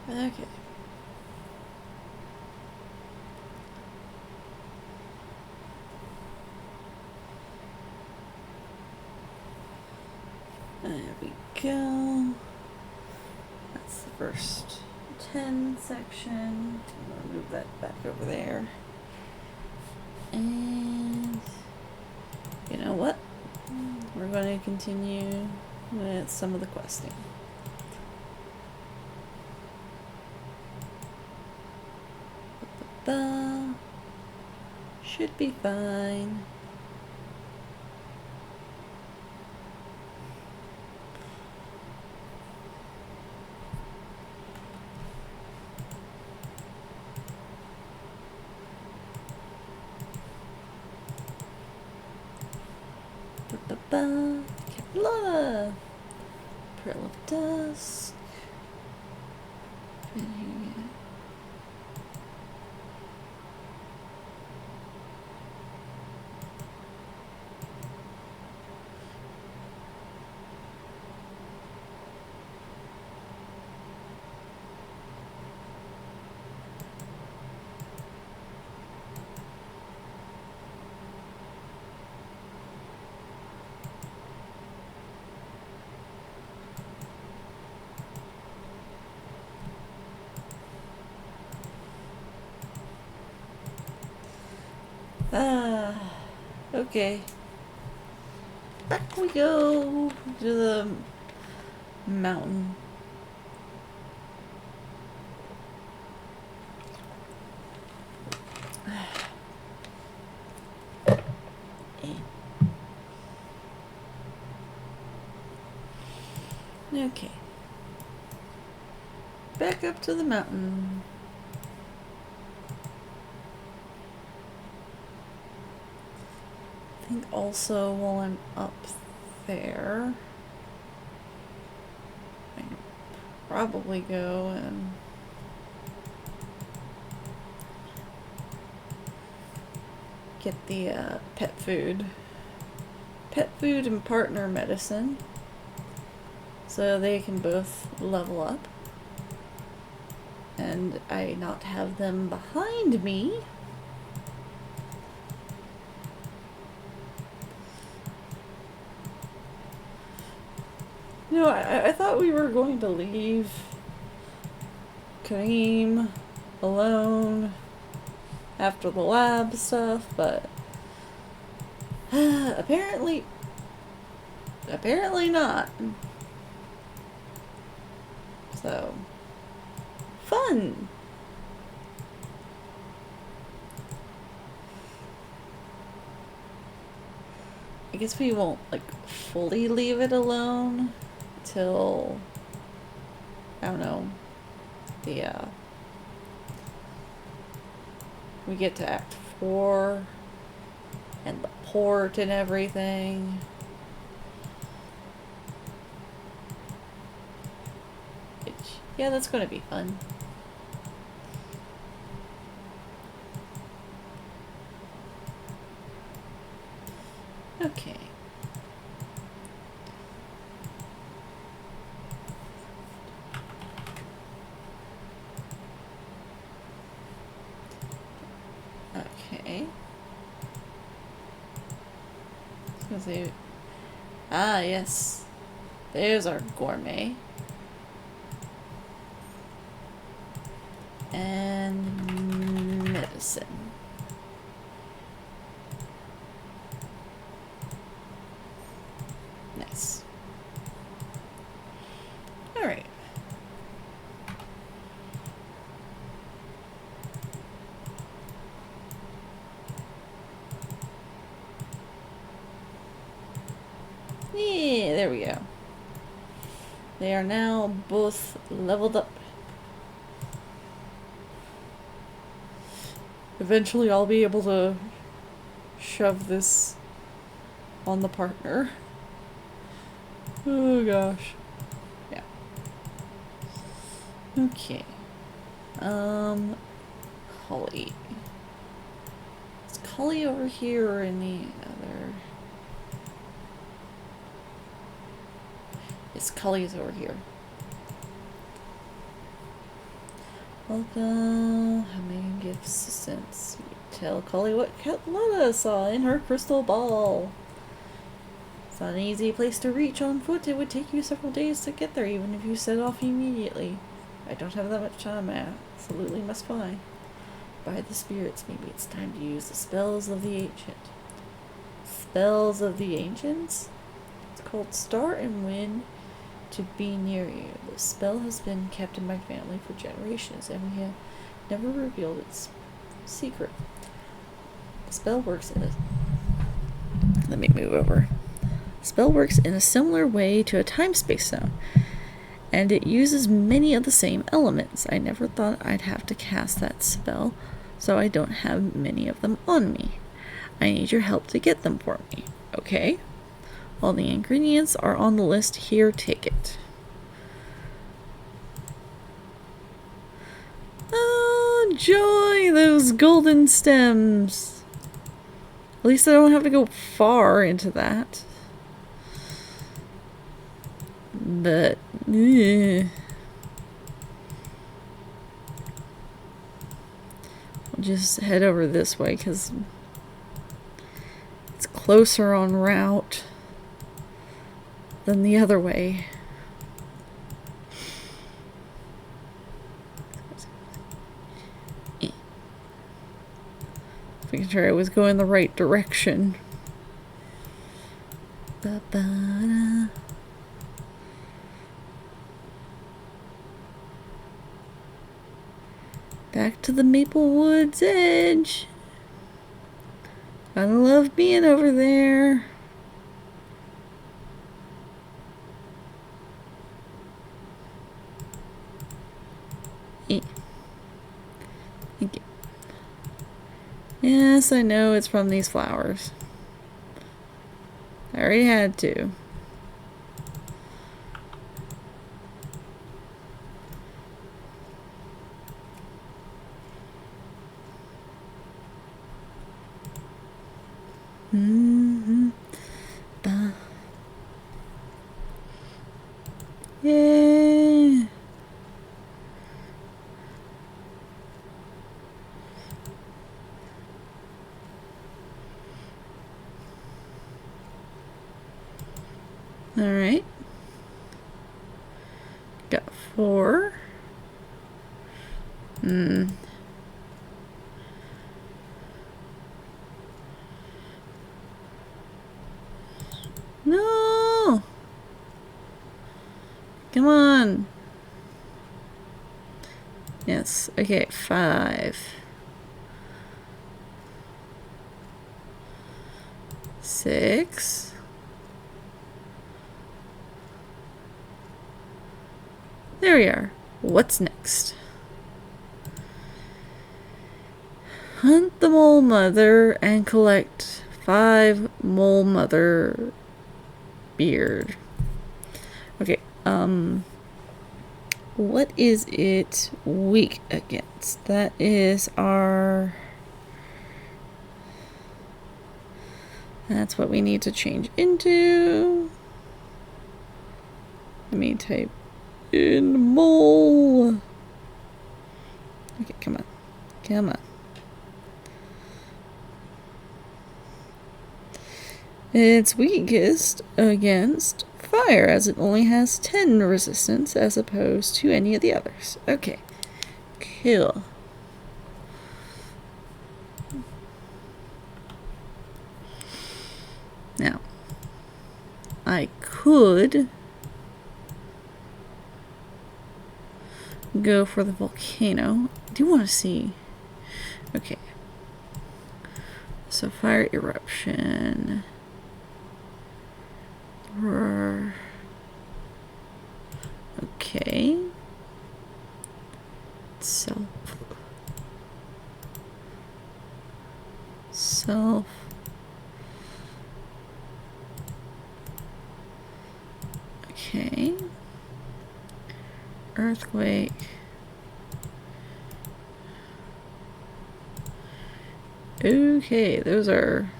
Okay. There we go. That's the first 10 section. I'm gonna move that back over there. And you know what? We're going to continue with some of the questing. Should be fine. Caplana! Pearl of Dusk. Okay. Back we go to the mountain. Okay. Back up to the mountain. I think also while I'm up there, I can probably go and get the pet food and partner medicine, so they can both level up and I not have them behind me. No, I thought we were going to leave Kareem alone after the lab stuff, but apparently not. So, fun! I guess we won't, like, fully leave it alone till, I don't know, we get to Act 4 and the port and everything. Which, yeah, that's gonna be fun. Okay. Okay. I was gonna say, yes. There's our gourmet. And medicine. Nice. Alright. Yeah, there we go. They are now both leveled up. eventually I'll be able to shove this on the partner. Oh gosh. Yeah. Okay. Cully. Is Cully over here or in the other? Yes, Cully is over here. Welcome. How many gifts since you tell Cully what Carlotta saw in her crystal ball? It's not an easy place to reach on foot. It would take you several days to get there, even if you set off immediately. I don't have that much time. I absolutely must fly. By the spirits, maybe it's time to use the spells of the ancient. Spells of the ancients? It's called Star and Wind to be near you. The spell has been kept in my family for generations, and we have never revealed its secret. The spell works in a... Let me move over. The spell works in a similar way to a time-space zone, and it uses many of the same elements. I never thought I'd have to cast that spell, so I don't have many of them on me. I need your help to get them for me, okay? All the ingredients are on the list here, take it. Oh, joy, those golden stems. At least I don't have to go far into that. But, I'll just head over this way because it's closer en route than the other way. Making sure I was going the right direction. Ba-ba-da. Back to the Maple Woods edge. Gotta love being over there. Thank you. Yes, I know it's from these flowers. I already had to. Yeah. All right. Got 4. No. Come on. Yes. Okay. 5. 6. There we are. What's next? Hunt the Mole Mother and collect 5 Mole Mother beard. Okay, what is it weak against? That is our... That's what we need to change into. Let me type in mole. Okay, come on. Come on. It's weakest against fire, as it only has 10 resistance as opposed to any of the others. Okay. Cool. Now, I could go for the volcano. I do want to see. Okay. So fire eruption. Okay. Self. himself. Okay. Earthquake. Okay, those are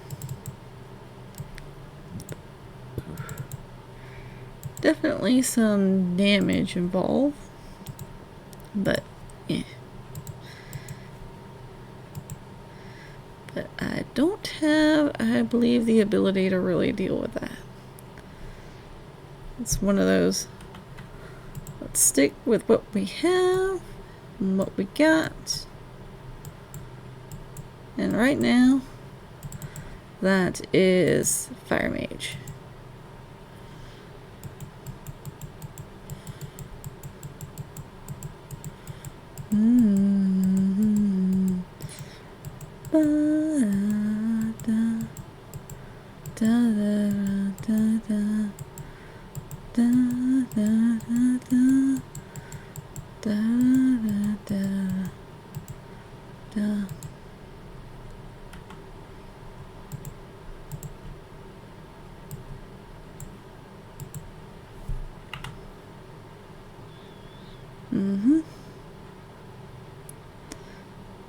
definitely some damage involved, but yeah. But I don't have, I believe, the ability to really deal with that. It's one of those, let's stick with what we have and what we got. And right now, that is Fire Mage.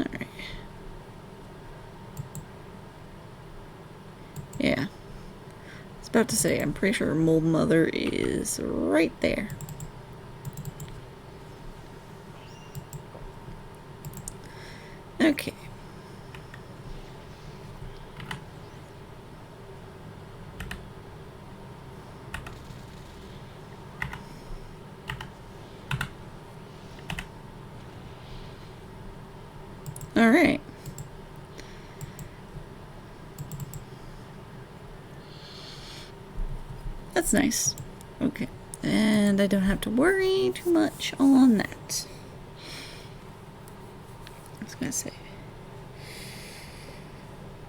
Alright. Yeah. I was about to say, I'm pretty sure Mold Mother is right there. Okay. Alright. That's nice. Okay. And I don't have to worry too much on that. I was gonna say.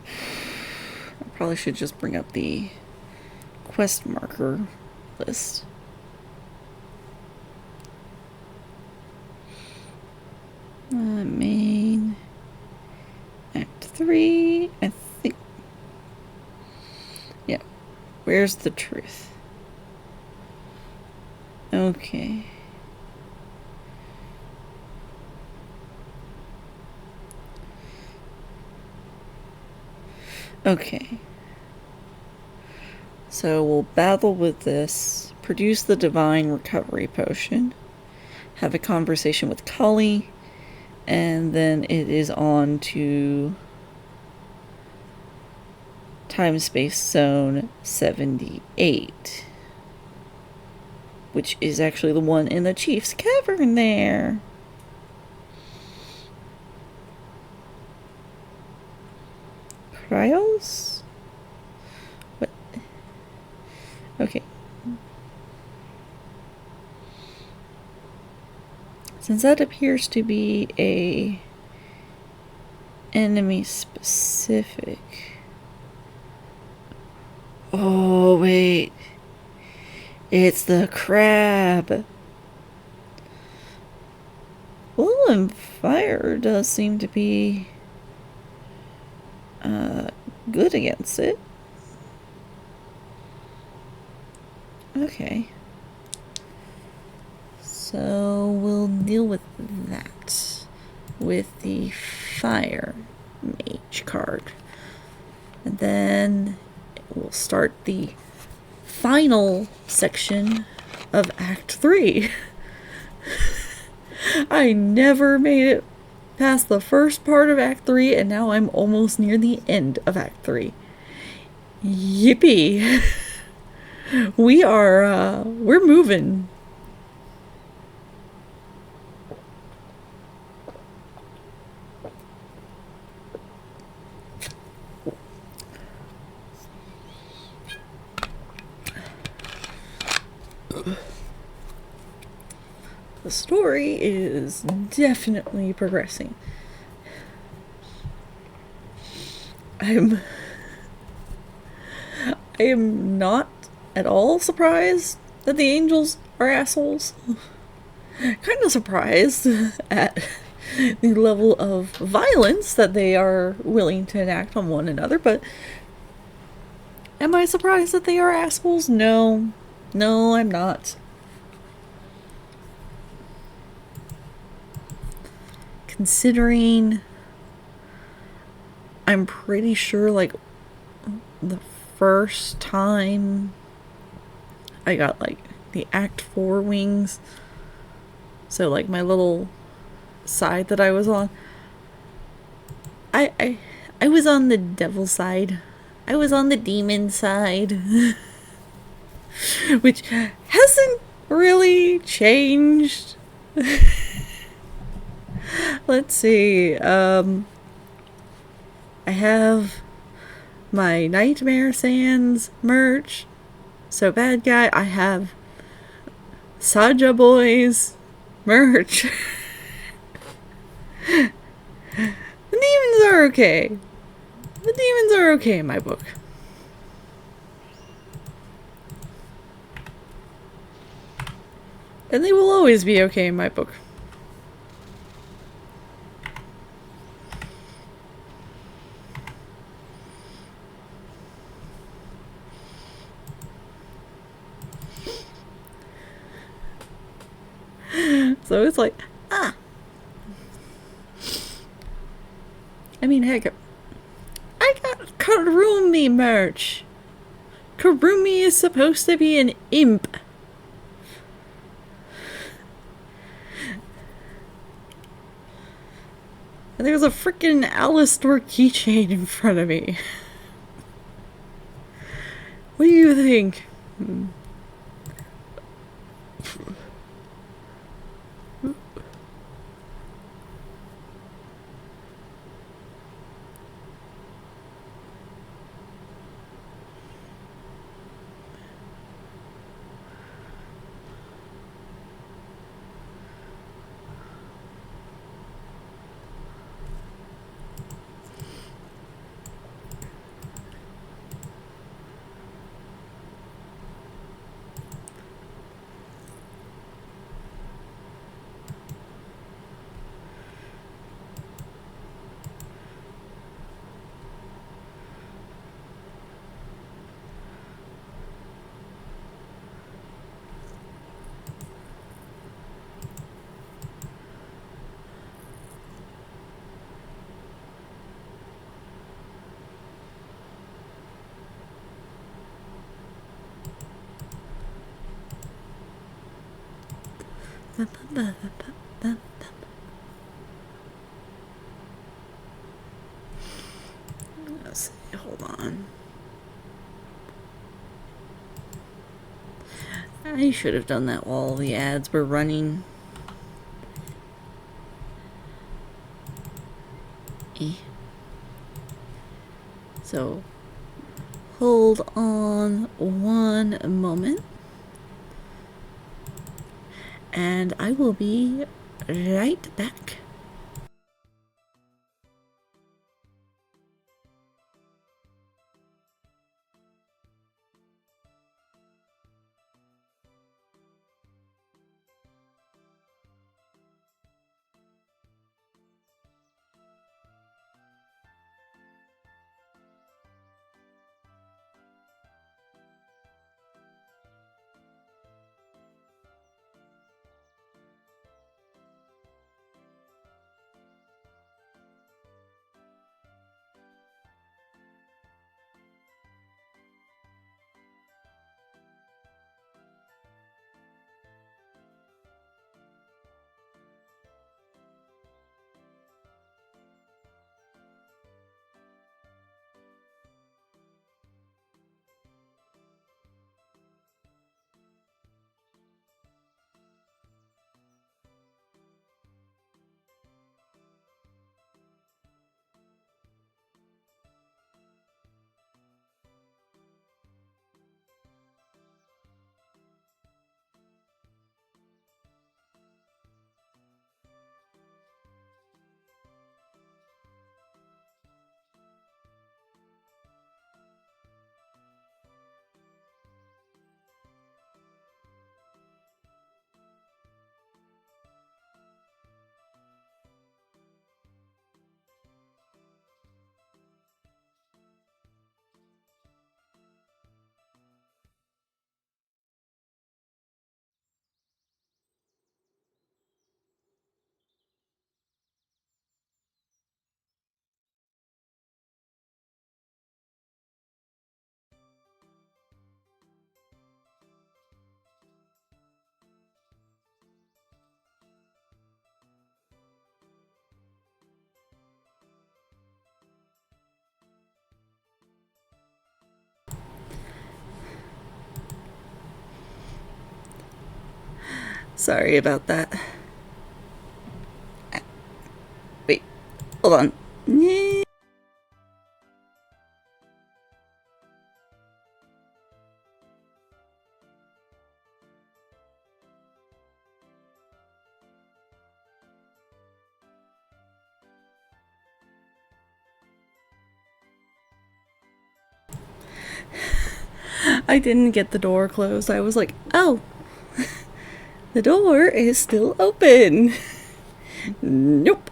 I probably should just bring up the quest marker list. Main Act 3, I think. Yeah. Where's the truth? Okay. Okay. So we'll battle with this, produce the divine recovery potion, have a conversation with Kali, and then it is on to Time Space Zone 78, which is actually the one in the Chief's Cavern there. Cryos? What? Okay. Since that appears to be a enemy specific. Oh, wait. It's the crab. Well, and fire does seem to be good against it. Okay. So we'll deal with that with the Fire Mage card. And then we'll start the final section of Act 3. I never made it past the first part of Act 3, and now I'm almost near the end of Act 3. Yippee! We're moving. The story is definitely progressing. I am not at all surprised that the angels are assholes. Kind of surprised at the level of violence that they are willing to enact on one another, but am I surprised that they are assholes? No. No, I'm not. Considering I'm pretty sure, like, the first time I got, like, the Act 4 wings, so, like, my little side that I was on, I was on the devil side. I was on the demon side. Which hasn't really changed. Let's see. I have my Nightmare Sands merch. So bad guy. I have Saja Boys merch. The demons are okay. The demons are okay in my book. And they will always be okay in my book. So it's like, I mean, heck, I got Karumi merch. Karumi is supposed to be an imp. And there's a freaking Alistor keychain in front of me. What do you think? Let's see, hold on. I should have done that while the ads were running. So, hold on one moment. And I will be right back. Sorry about that. Wait, hold on. I didn't get the door closed. I was like, oh, the door is still open. Nope.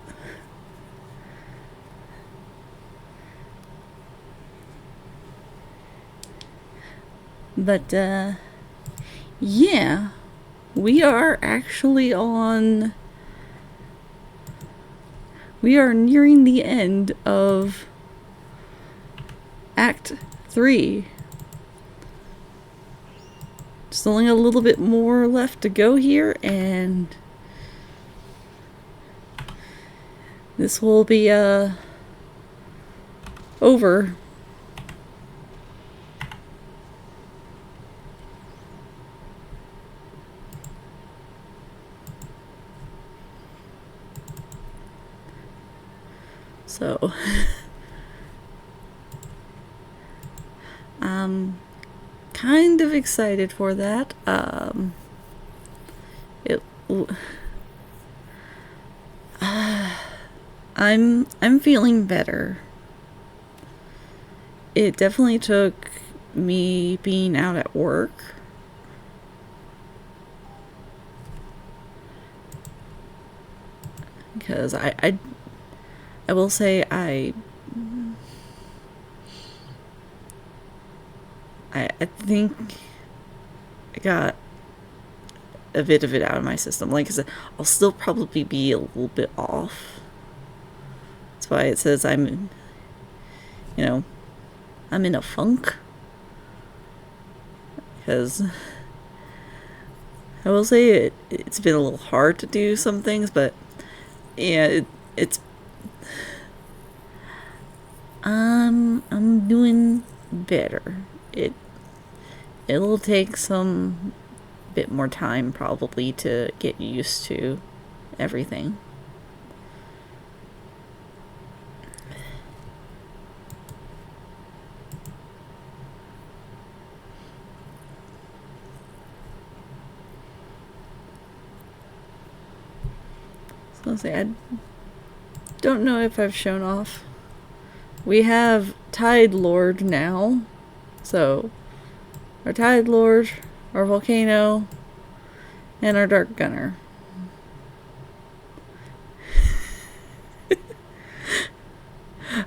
But, yeah, we are actually on. We are nearing the end of Act 3. Just only a little bit more left to go here, and this will be, over. So, I'm kind of excited for that. I'm feeling better. It definitely took me being out at work. Because I will say I think I got a bit of it out of my system. Like I said, I'll still probably be a little bit off. That's why it says I'm in a funk. Because I will say it's been a little hard to do some things, but yeah, I'm doing better. It'll take some bit more time probably to get used to everything. So I'll say I don't know if I've shown off. We have Tide Lord now. So, our Tide Lord, our Volcano, and our Dark Gunner.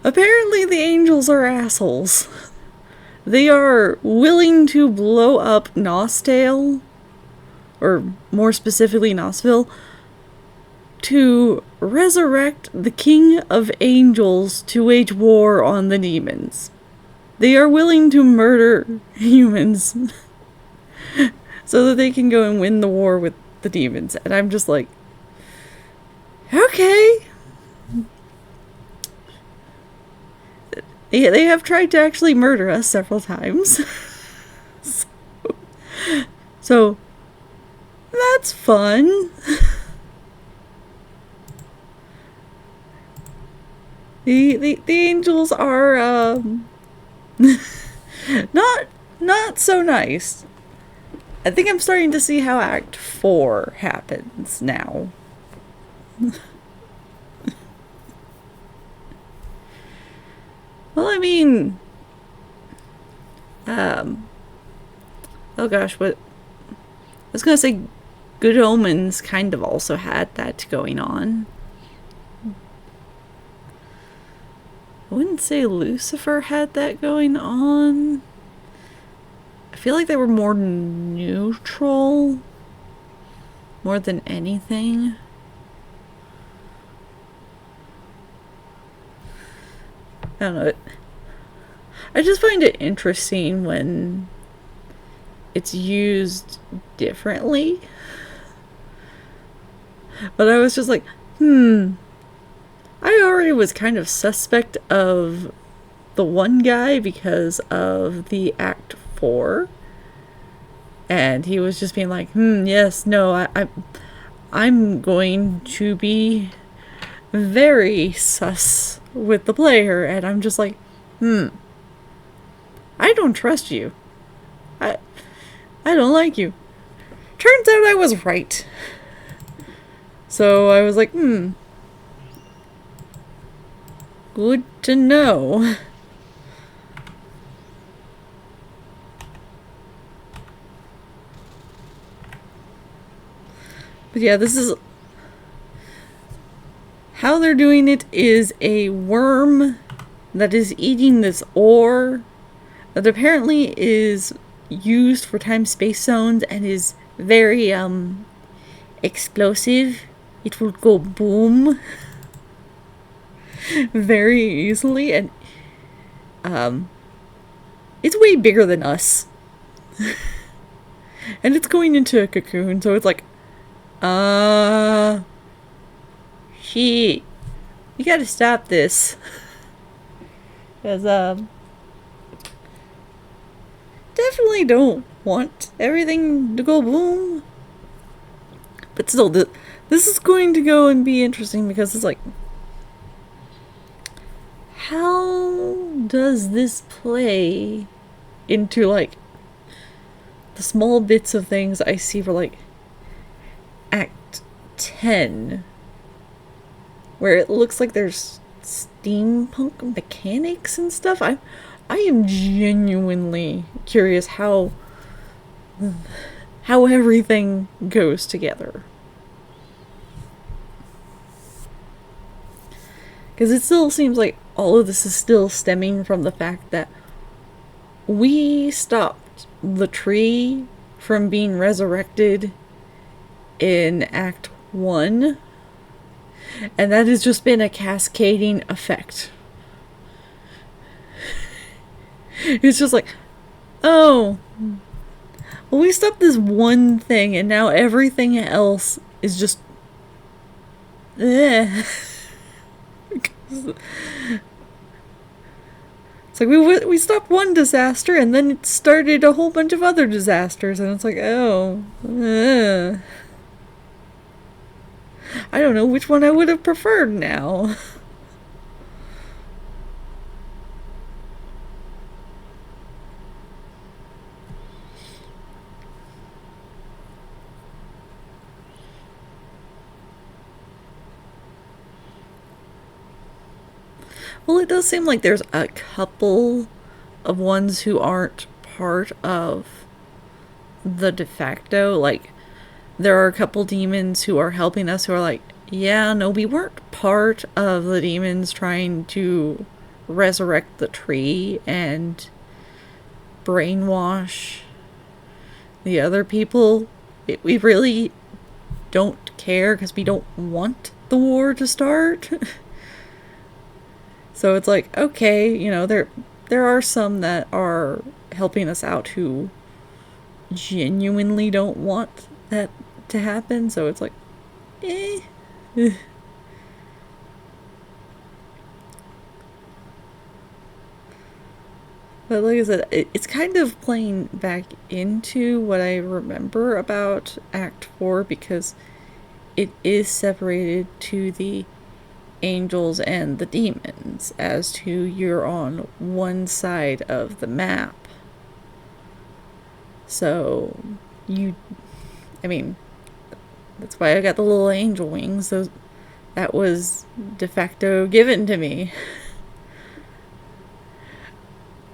Apparently the angels are assholes. They are willing to blow up Nosdale, or more specifically Nosville, to resurrect the King of Angels to wage war on the demons. They are willing to murder humans so that they can go and win the war with the demons. And I'm just like, okay. Yeah, they have tried to actually murder us several times. So that's fun. The angels are not so nice. I think I'm starting to see how Act 4 happens now. Well, I mean, oh gosh, what I was gonna say, Good Omens kind of also had that going on. I wouldn't say Lucifer had that going on. I feel like they were more neutral, more than anything. I don't know. I just find it interesting when it's used differently. But I was just like, I already was kind of suspect of the one guy because of the Act 4. And he was just being like, yes, no, I'm going to be very sus with the player. And I'm just like, I don't trust you. I don't like you. Turns out I was right. So I was like, good to know. But yeah, this is... How they're doing it is a worm that is eating this ore that apparently is used for time-space zones and is very, explosive. It will go boom very easily, and, it's way bigger than us. And it's going into a cocoon, so it's like, shit. You gotta stop this. Because, definitely don't want everything to go boom. But still, this is going to go and be interesting because it's like, how does this play into, like, the small bits of things I see for, like, Act 10, where it looks like there's steampunk mechanics and stuff. I am genuinely curious how everything goes together. Because it still seems like all of this is still stemming from the fact that we stopped the tree from being resurrected in Act 1. And that has just been a cascading effect. It's just like, oh, well, we stopped this one thing and now everything else is just... It's like we stopped one disaster and then it started a whole bunch of other disasters, and it's like, oh, I don't know which one I would have preferred now. Well, it does seem like there's a couple of ones who aren't part of the de facto. Like, there are a couple demons who are helping us who are like, yeah, no, we weren't part of the demons trying to resurrect the tree and brainwash the other people. We really don't care because we don't want the war to start. So it's like, okay, you know, there are some that are helping us out who genuinely don't want that to happen. So it's like, But like I said, it's kind of playing back into what I remember about Act 4 because it is separated to the angels and the demons as to you're on one side of the map. So I mean, that's why I got the little angel wings. That was de facto given to me.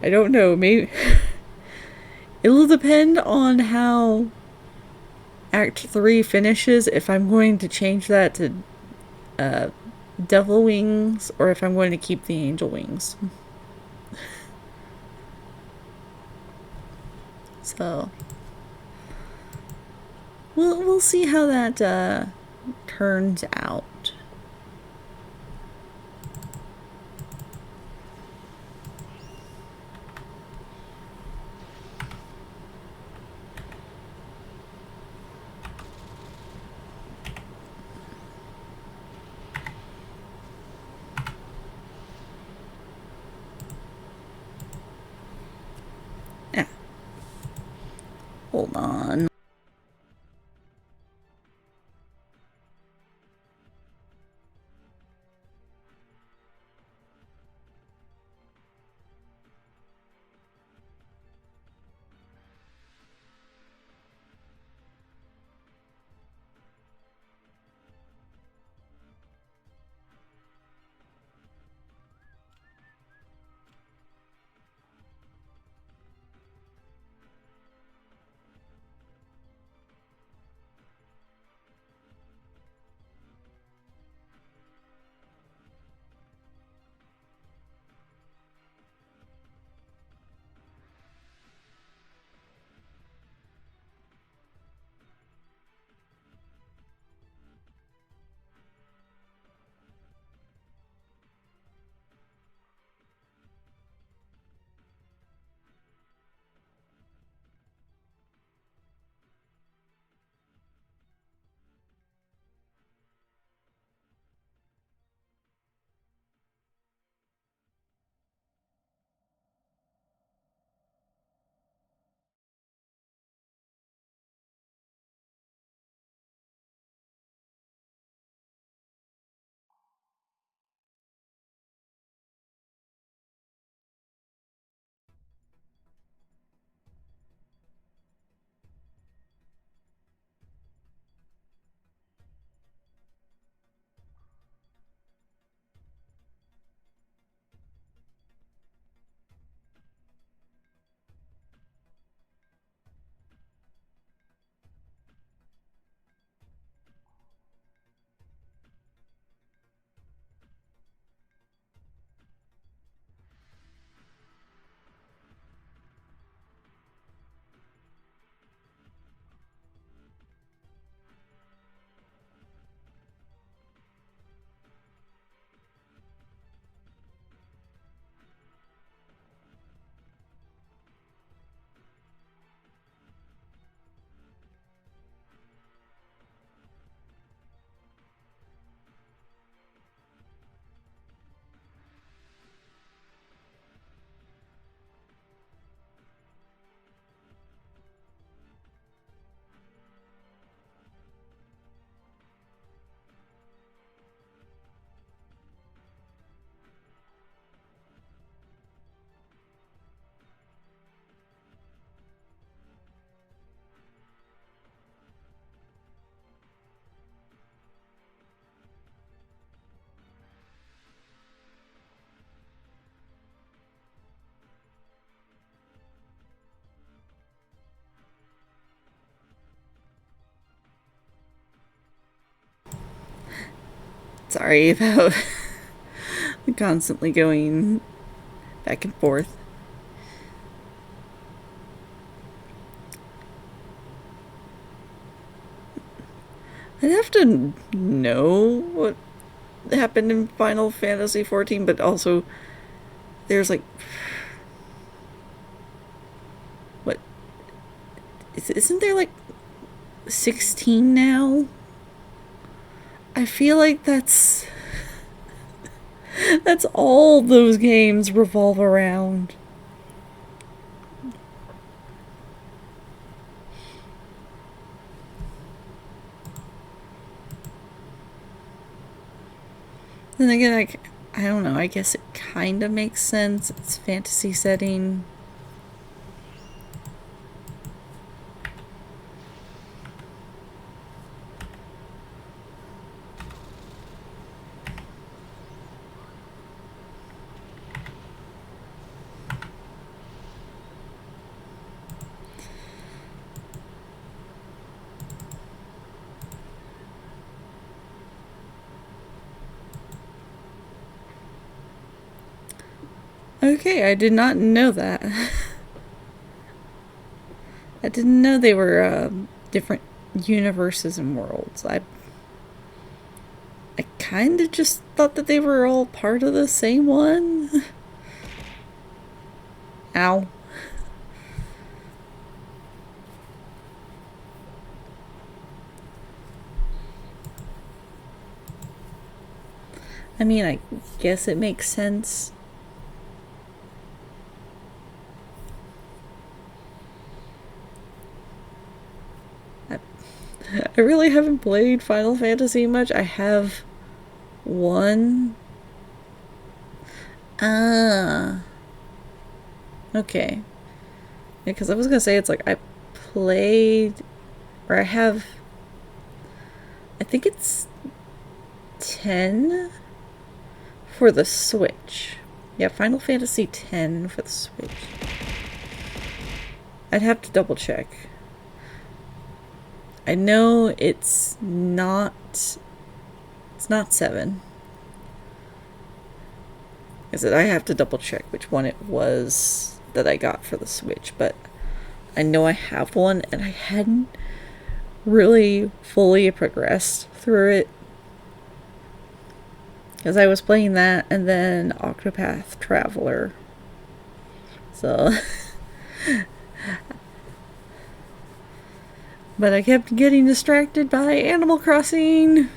I don't know, maybe it'll depend on how Act 3 finishes if I'm going to change that to devil wings or if I'm going to keep the angel wings. So we'll see how that turns out. Hold on. Sorry about constantly going back and forth. I'd have to know what happened in Final Fantasy XIV, but also there's like, what? Isn't there like 16 now? I feel like that's all those games revolve around. Then again, like, I don't know, I guess it kind of makes sense. It's fantasy setting. Okay, I did not know that. I didn't know they were different universes and worlds. I kind of just thought that they were all part of the same one. Ow. I mean, I guess it makes sense. I really haven't played Final Fantasy much. I have one. Ah. Okay. Yeah, because I was gonna say it's like I played, or I have, I think it's 10 for the Switch. Yeah, Final Fantasy 10 for the Switch. I'd have to double check. I know it's not 7. Is it? I have to double check which one it was that I got for the Switch, but I know I have one and I hadn't really fully progressed through it. Because I was playing that and then Octopath Traveler. So but I kept getting distracted by Animal Crossing.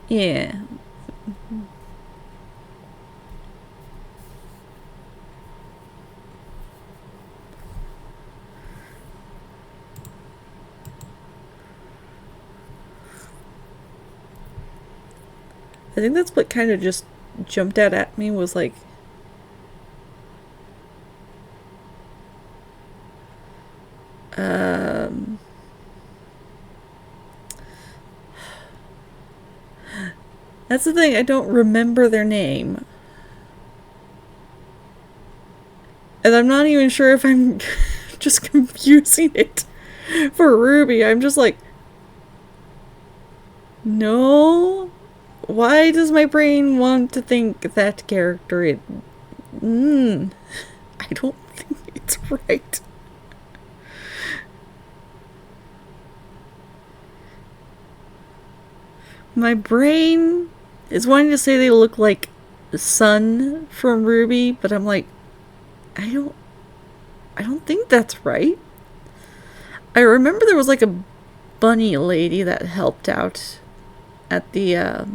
Yeah. I think that's what kind of just jumped out at me was like, that's the thing, I don't remember their name. And I'm not even sure if I'm just confusing it for Ruby. I'm just like, no. Why does my brain want to think that character? I don't think it's right. My brain is wanting to say they look like the Sun from Ruby, but I'm like, I don't think that's right. I remember there was like a bunny lady that helped out at the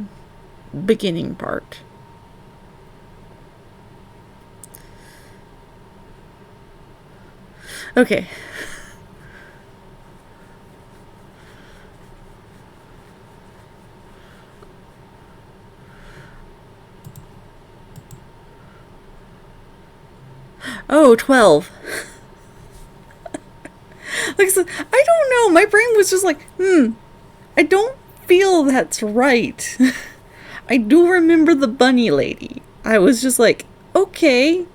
beginning part. Okay. Oh, 12. Like I said, I don't know. My brain was just like, I don't feel that's right. I do remember the bunny lady. I was just like, okay.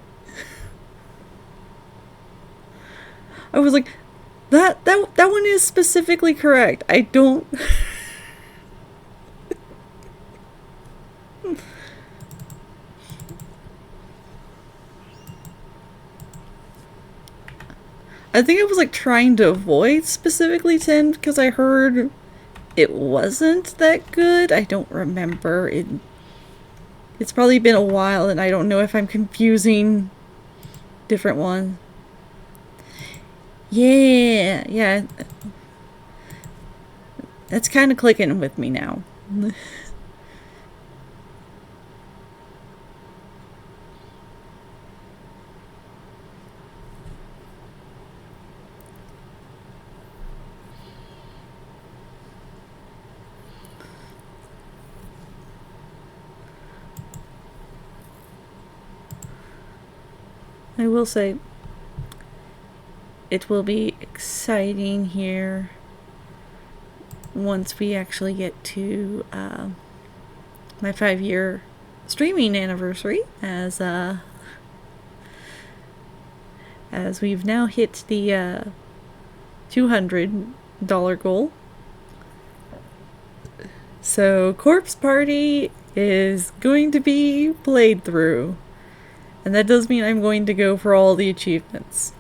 I was like, that one is specifically correct. I don't. I think I was like trying to avoid specifically 10 because I heard it wasn't that good. I don't remember. It's probably been a while and I don't know if I'm confusing different ones. Yeah. That's kind of clicking with me now. I will say, it will be exciting here once we actually get to my 5-year streaming anniversary, as we've now hit the $200 goal. So Corpse Party is going to be played through. And that does mean I'm going to go for all the achievements.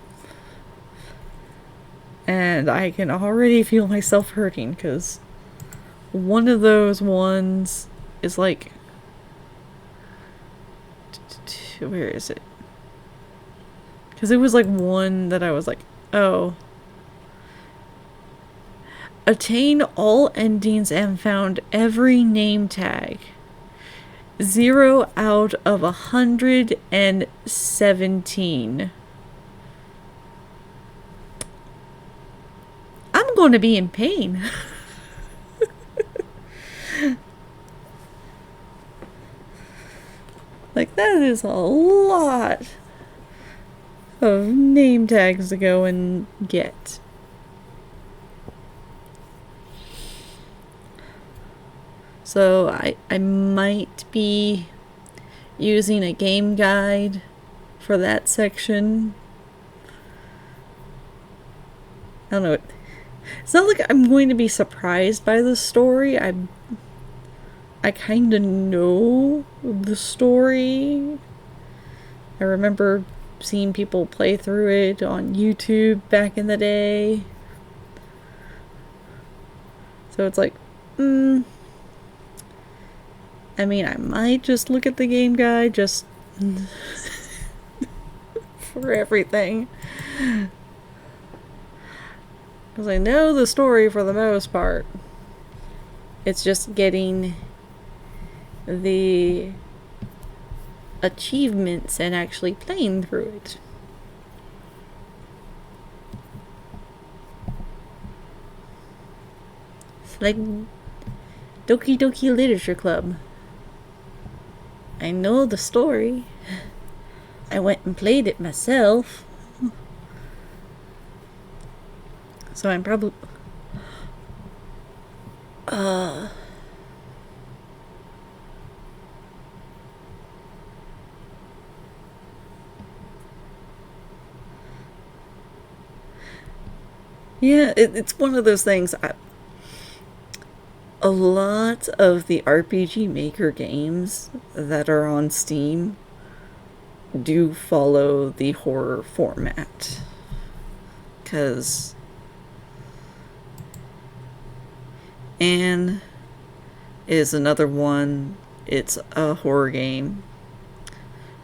And I can already feel myself hurting because one of those ones is like, where is it? Because it was like one that I was like, oh. Attain all endings and found every name tag. 0 out of 117. I'm going to be in pain. Like, that is a lot of name tags to go and get. So I might be using a game guide for that section. I don't know. It's not like I'm going to be surprised by the story. I kind of know the story. I remember seeing people play through it on YouTube back in the day. So it's like, I mean, I might just look at the game guide just for everything. Because I know the story for the most part. It's just getting the achievements and actually playing through it. It's like Doki Doki Literature Club. I know the story. I went and played it myself. So I'm probably... Yeah, it's one of those things. A lot of the RPG Maker games that are on Steam do follow the horror format. Because Anne is another one. It's a horror game.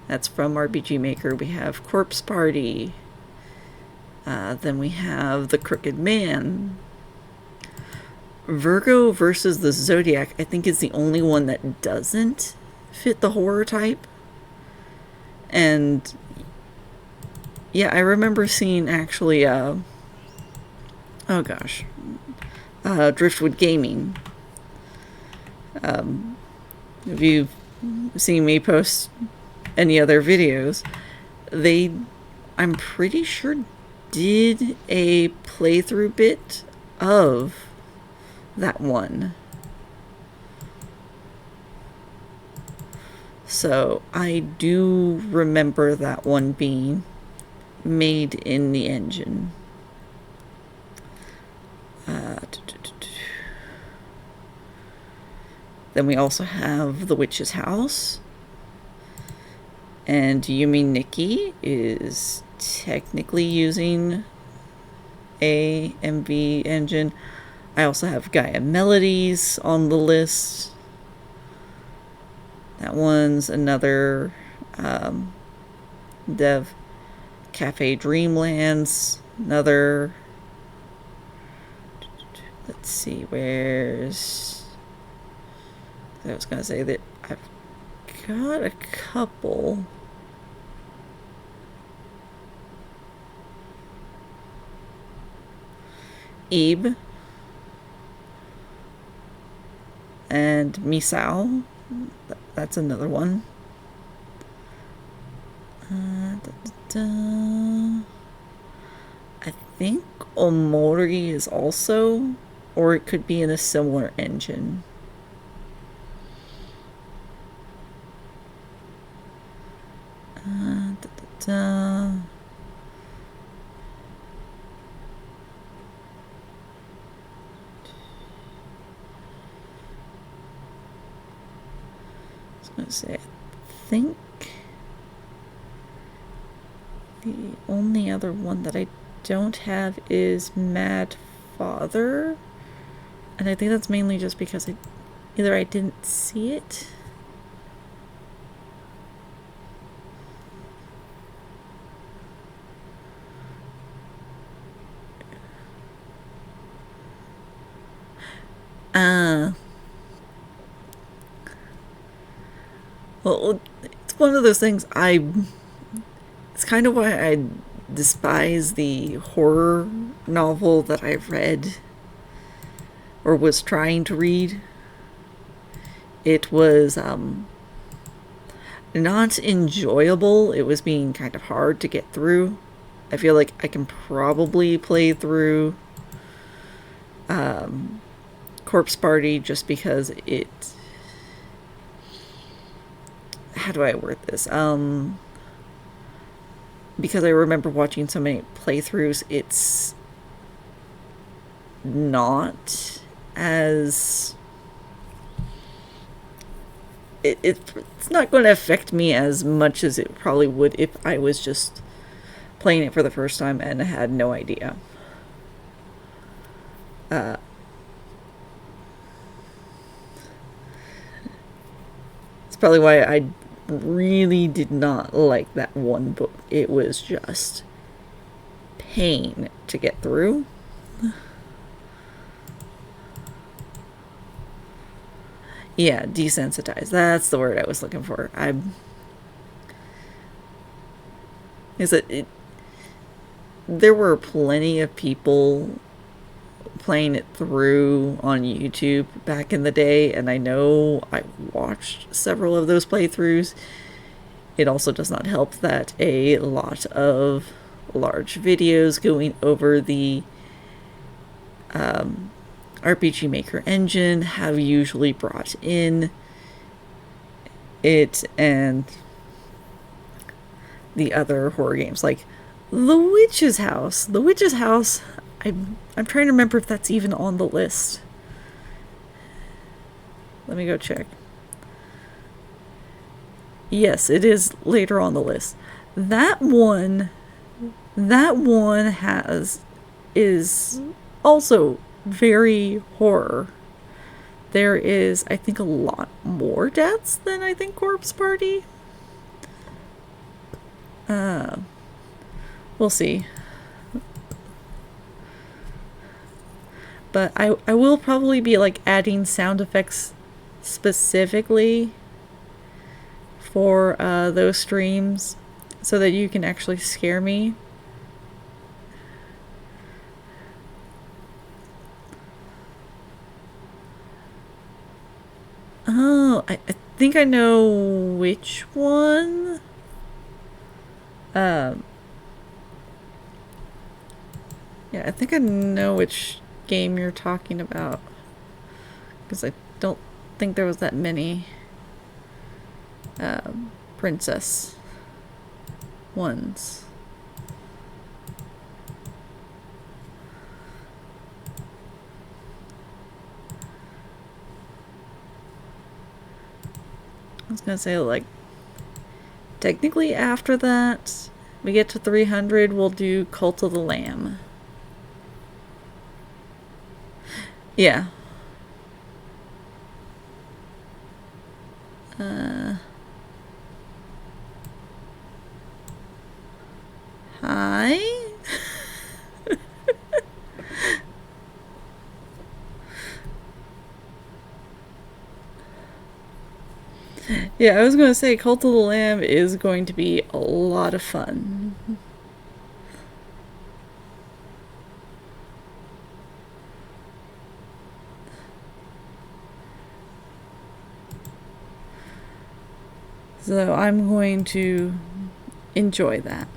That's from RPG Maker. We have Corpse Party. Then we have The Crooked Man. Virgo versus the Zodiac, I think, is the only one that doesn't fit the horror type. And yeah, I remember seeing actually, Driftwood Gaming. If you've seen me post any other videos, they, I'm pretty sure, did a playthrough bit of that one. So I do remember that one being made in the engine. Then we also have The Witch's House. And Yumi Nikki is technically using a MV engine. I also have Gaia Melodies on the list. That one's another dev. Cafe Dreamlands, another. Let's see, where's... I was going to say that I've got a couple. Ebe and Misao. That's another one. I think Omori is also, or it could be in a similar engine. I was gonna say, I think the only other one that I don't have is Mad Father, and I think that's mainly just because either I didn't see it. Well, it's one of those things it's kind of why I despise the horror novel that I read or was trying to read. It was not enjoyable. It was being kind of hard to get through. I feel like I can probably play through Corpse Party just because it... How do I word this? Because I remember watching so many playthroughs, it's not as... It's not going to affect me as much as it probably would if I was just playing it for the first time and had no idea. It's probably why I really did not like that one book. It was just pain to get through. Yeah, desensitized. That's the word I was looking for. There were plenty of people playing it through on YouTube back in the day, and I know I watched several of those playthroughs. It also does not help that a lot of large videos going over the RPG Maker engine have usually brought in it and the other horror games like The Witch's House. The Witch's House, I'm trying to remember if that's even on the list. Let me go check. Yes, it is later on the list. That one is also very horror. There is, I think, a lot more deaths than I think Corpse Party. We'll see. But I will probably be like adding sound effects specifically for those streams so that you can actually scare me. Oh, I think I know which one. Yeah, I think I know which game you're talking about. Because I don't think there was that many princess ones. I was gonna say, like, technically after that, we get to 300, we'll do Cult of the Lamb. Yeah. Hi? Yeah, I was going to say Cult of the Lamb is going to be a lot of fun. So I'm going to enjoy that.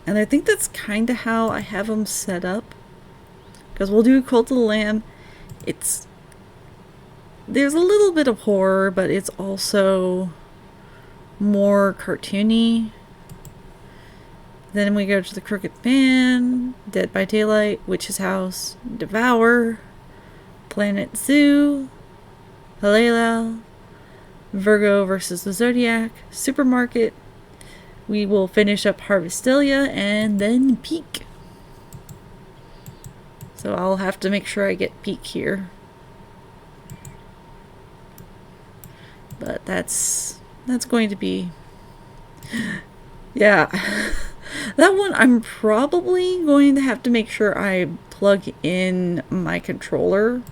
And I think that's kind of how I have them set up. Because we'll do Cult of the Lamb. There's a little bit of horror, but it's also more cartoony. Then we go to the Crooked Man, Dead by Daylight, Witch's House, Devour, Planet Zoo, Halala, Virgo versus the Zodiac, Supermarket. We will finish up Harvestelia and then Peak. So I'll have to make sure I get Peak here. But that's going to be... Yeah. That one I'm probably going to have to make sure I plug in my controller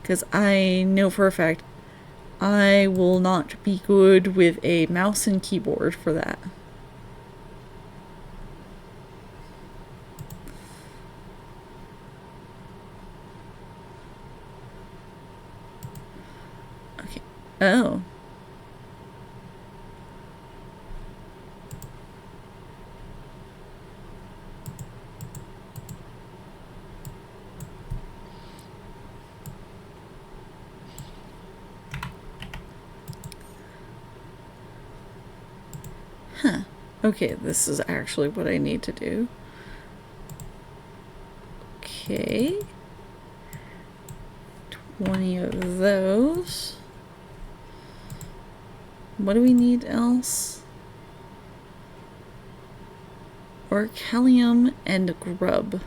Because I know for a fact I will not be good with a mouse and keyboard for that. Okay. Oh. Huh. Okay, this is actually what I need to do. Okay. 20 of those. What do we need else? Orichalcum and grub.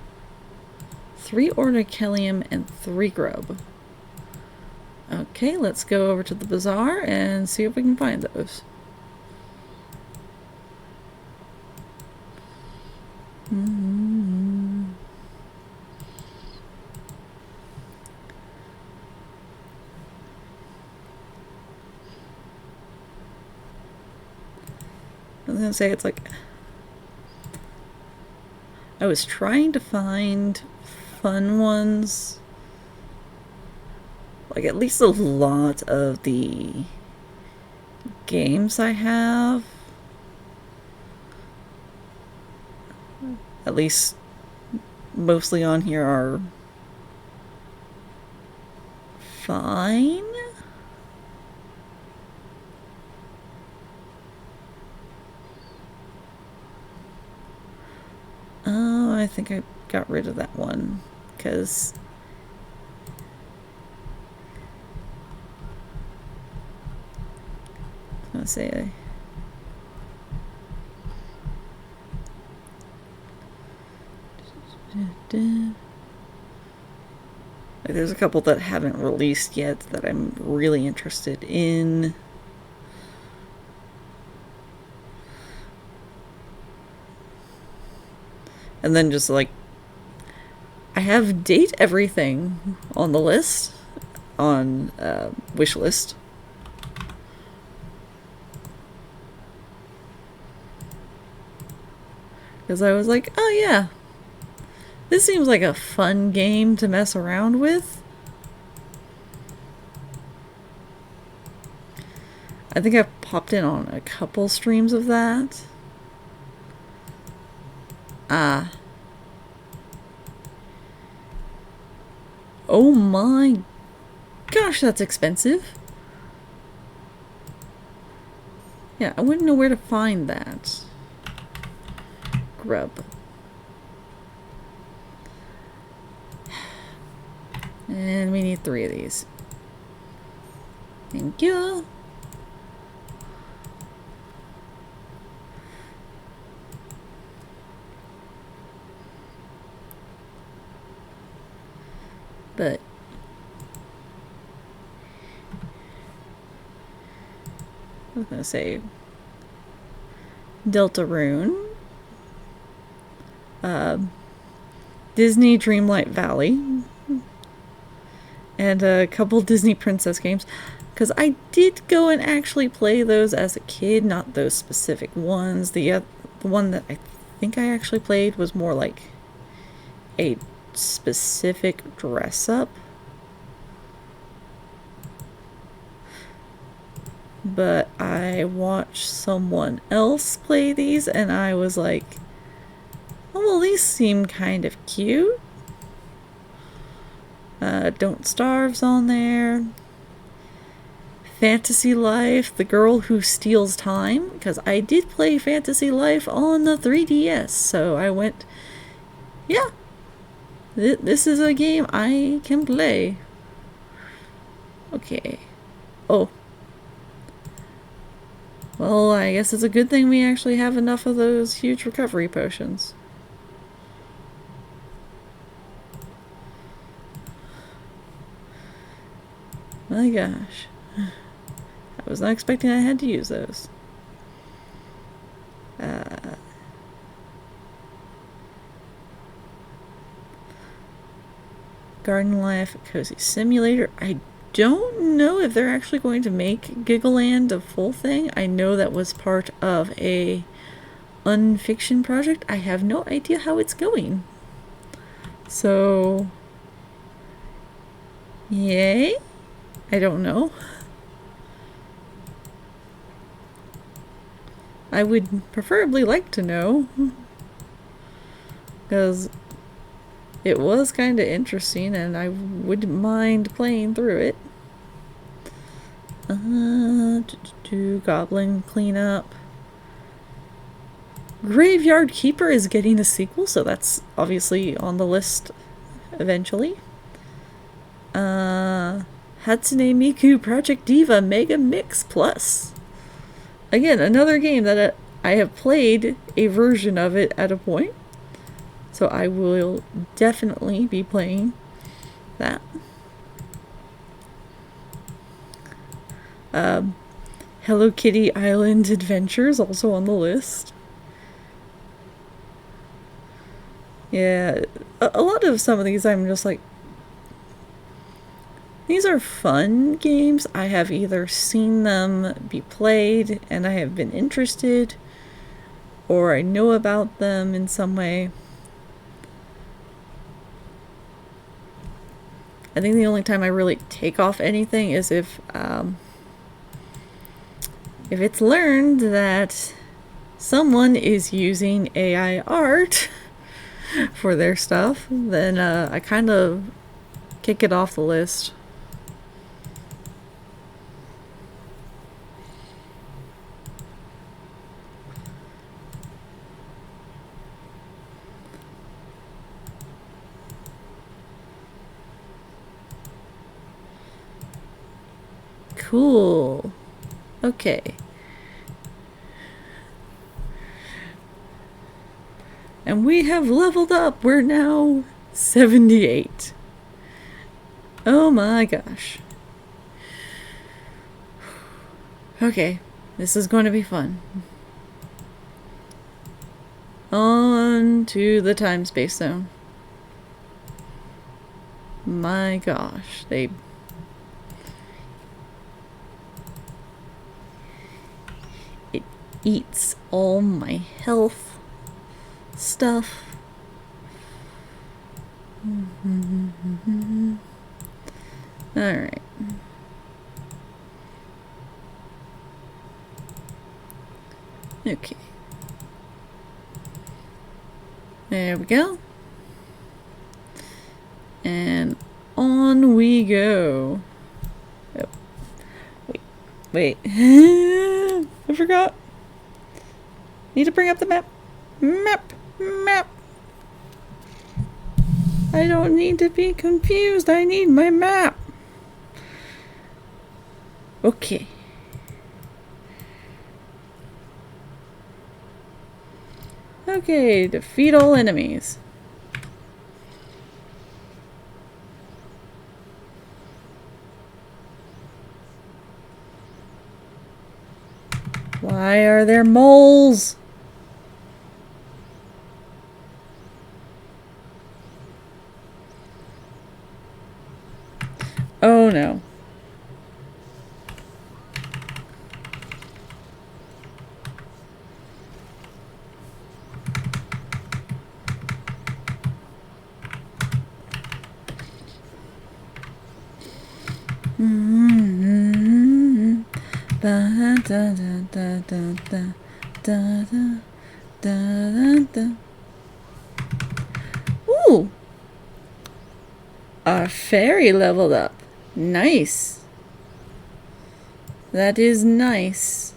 3 orichalcum and 3 grub. Okay, let's go over to the bazaar and see if we can find those. I was gonna say, it's like, I was trying to find fun ones, like at least a lot of the games I have, at least mostly on here, are fine. Oh, I think I got rid of that one because I was gonna say like, there's a couple that haven't released yet that I'm really interested in. And then just like, I have date everything on the list, on wish list. Because I was like, oh yeah, this seems like a fun game to mess around with. I think I've popped in on a couple streams of that. Oh my gosh, that's expensive. Yeah, I wouldn't know where to find that. Grub. And we need 3 of these. Thank you. But I was gonna say Deltarune, Disney Dreamlight Valley, and a couple Disney Princess games. Because I did go and actually play those as a kid, not those specific ones. The one that I think I actually played was more like a specific dress up. But I watched someone else play these and I was like, oh, well, these seem kind of cute. Don't Starve's on there. Fantasy Life, The Girl Who Steals Time, because I did play Fantasy Life on the 3DS, so I went, yeah, this is a game I can play. Okay. Oh. Well, I guess it's a good thing we actually have enough of those huge recovery potions. My gosh. I was not expecting I had to use those. Garden Life, Cozy Simulator. I don't know if they're actually going to make Giggleland a full thing. I know that was part of a Unfiction project. I have no idea how it's going. So, yay? I don't know. I would preferably like to know, because it was kind of interesting and I wouldn't mind playing through it. Goblin Cleanup. Graveyard Keeper is getting a sequel, so that's obviously on the list eventually. Hatsune Miku Project Diva Mega Mix Plus. Again, another game that I have played a version of it at a point. So I will definitely be playing that. Hello Kitty Island Adventures also on the list. Yeah, a lot of some of these I'm just like, these are fun games. I have either seen them be played and I have been interested, or I know about them in some way. I think the only time I really take off anything is if it's learned that someone is using AI art for their stuff, then I kind of kick it off the list. Cool. Okay. And we have leveled up. We're now 78. Oh my gosh. Okay, this is going to be fun. On to the time space zone. My gosh, it eats all my health stuff. Alright. Okay. There we go. And on we go. Oh. Wait. I forgot. Need to bring up the map. Map. I don't need to be confused. I need my map. Okay. Okay, defeat all enemies. Why are there moles? Oh no. Ooh! Our fairy leveled up. Nice. That is nice.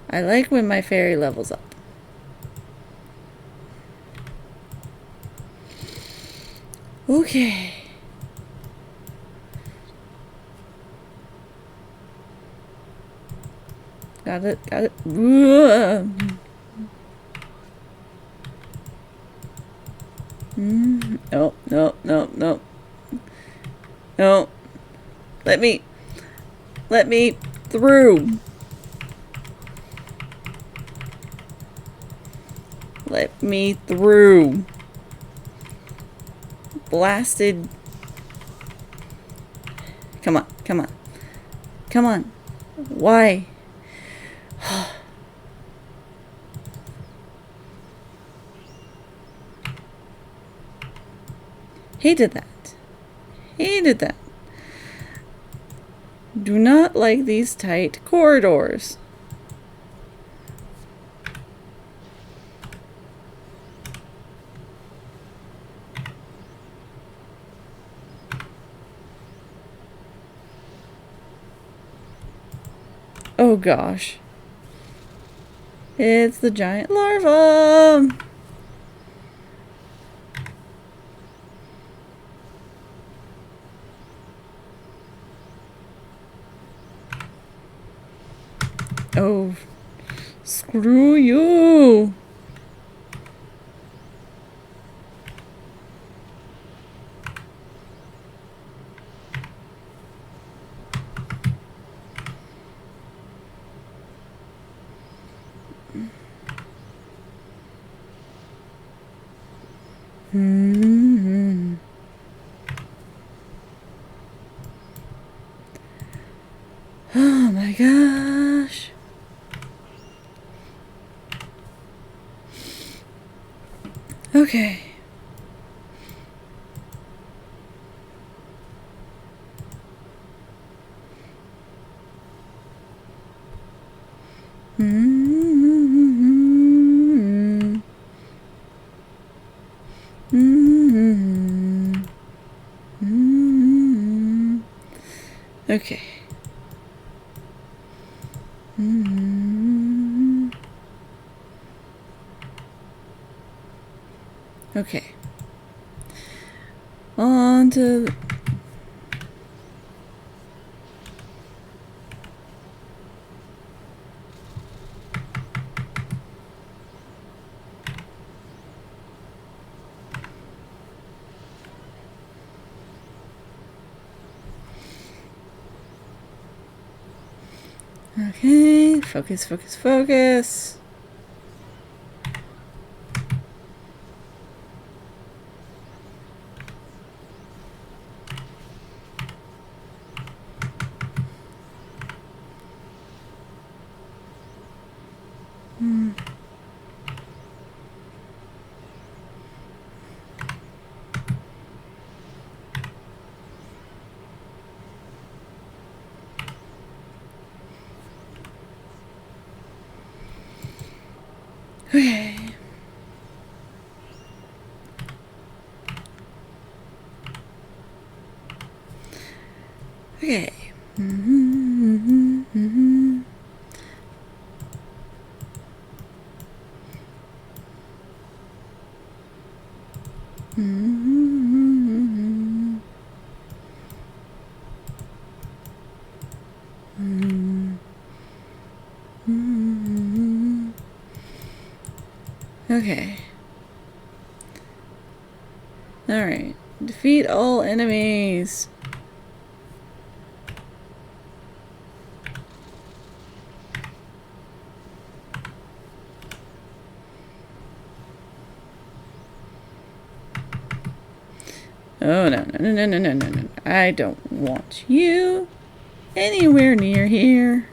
I like when my fairy levels up. Okay. Got it. No. No. Let me through. Let me through. blasted... Come on, come on. Come on. Why? Hated that. Hated that. Do not like these tight corridors. Oh gosh. It's the giant larva! Oh, screw you! Hmm. Oh my gosh. Okay. Mm-hmm. Mm-hmm. Mm-hmm. Okay. Mm-hmm. Okay. On to... Okay, focus, focus, focus. Okay. Okay. Mm-hmm, mm-hmm. Mm-hmm. Mm-hmm. Mm-hmm. Okay. Alright. Defeat all enemies. Oh, no, no, no, no, no, no, no. I don't want you anywhere near here.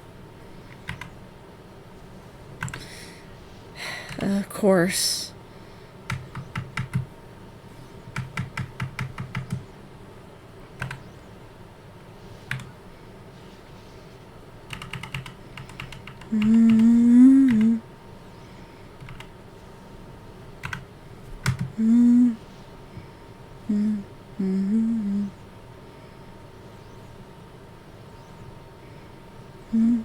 Of course. Mm-hmm. Mm-hmm. Mm-hmm. Mm-hmm.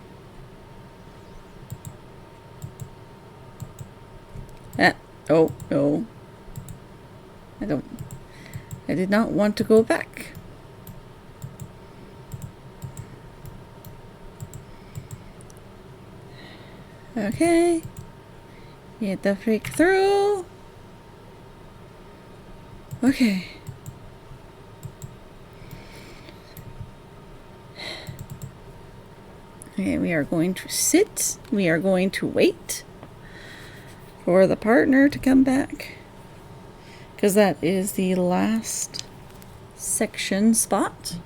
Ah, oh, no. I did not want to go back. Okay. Get the freak through. Okay. Okay, we are going to sit. We are going to wait for the partner to come back. because that is the last section spot.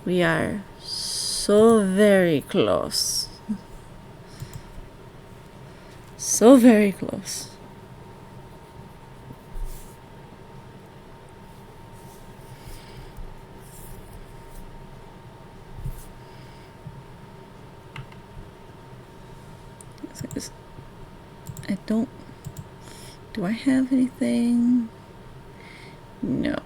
We are so very close. So very close. I don't... Do I have anything? No.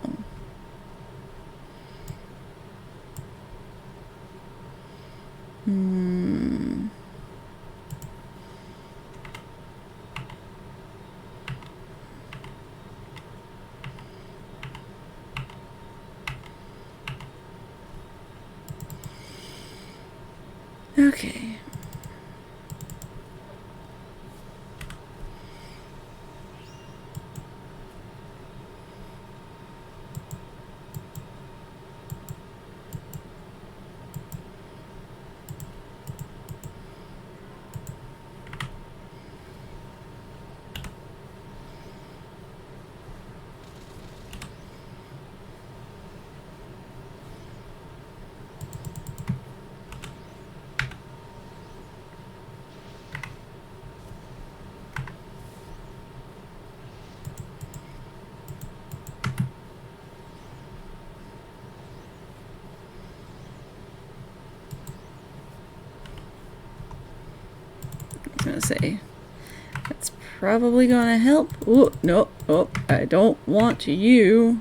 Okay. I was gonna say, that's probably gonna help. Oh, no, oh, I don't want you.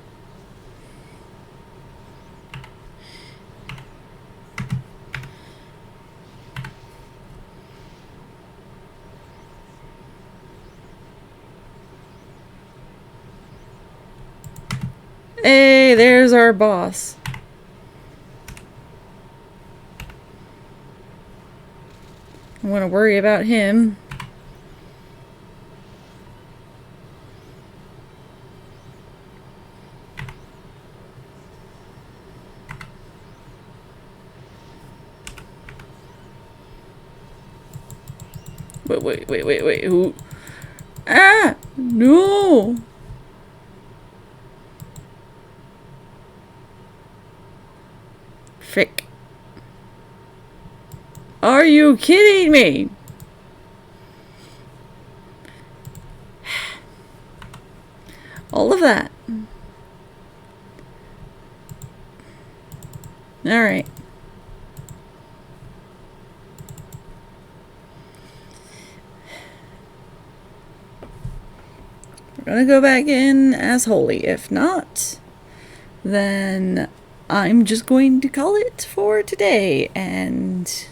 Hey, there's our boss. I want to worry about him. Wait, who? Ah! No! Frick. Are you kidding me? All of that. Alright. We're gonna go back in as holy. If not, then I'm just going to call it for today. And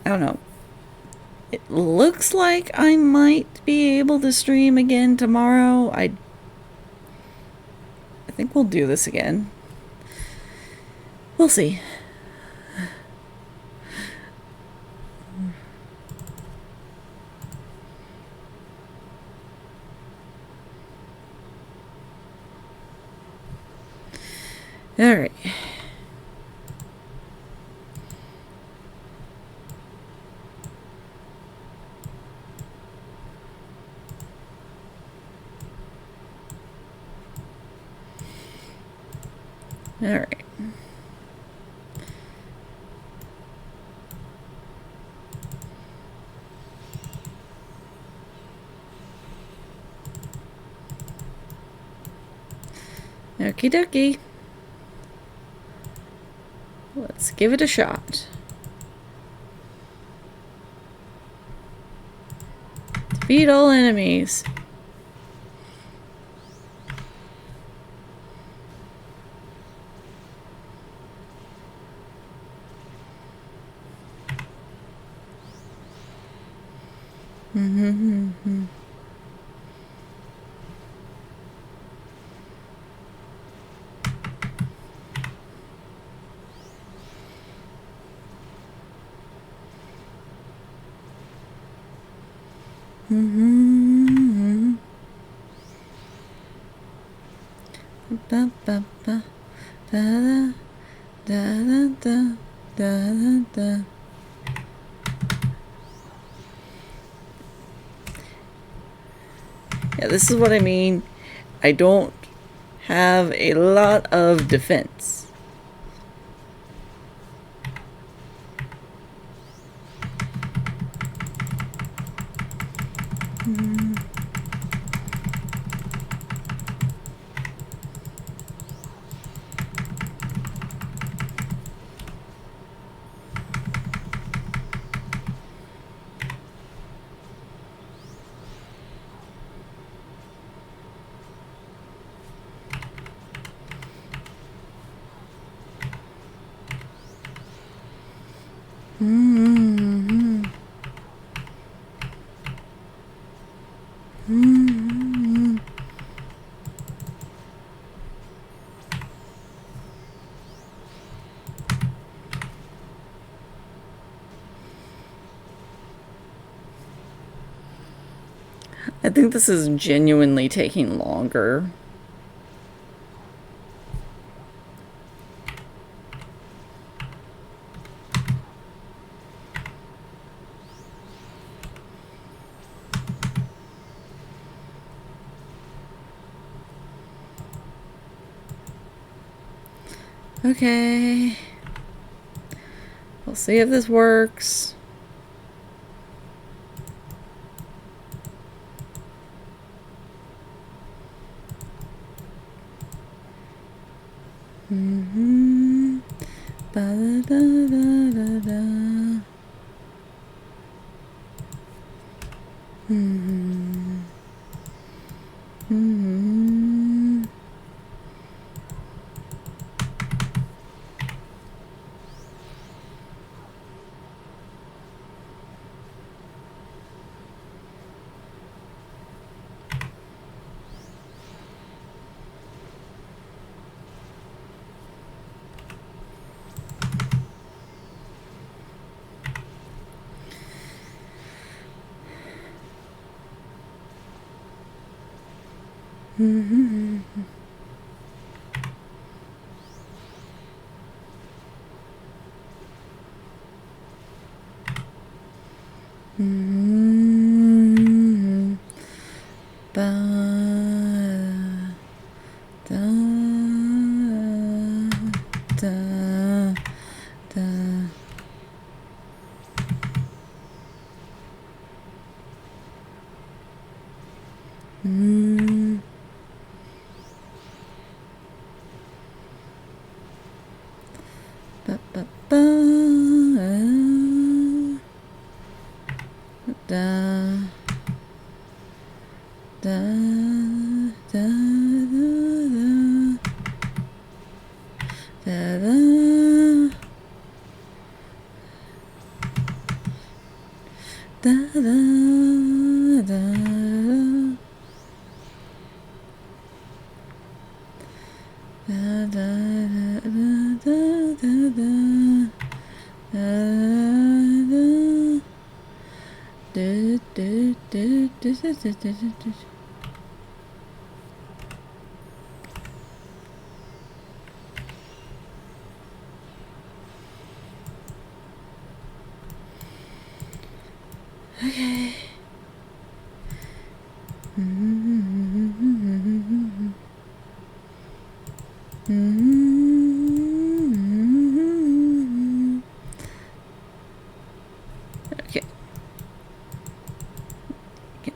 I don't know. It looks like I might be able to stream again tomorrow. I think we'll do this again. We'll see. All right. All right. Okie dokie. Let's give it a shot. Defeat all enemies. Ba, ba, ba. Da, da, da, da, da, da, da. Yeah, this is what I mean. I don't have a lot of defense. I think this is genuinely taking longer. Okay. We'll see if this works. Ba-da-da-da-da-da. Okay. Okay.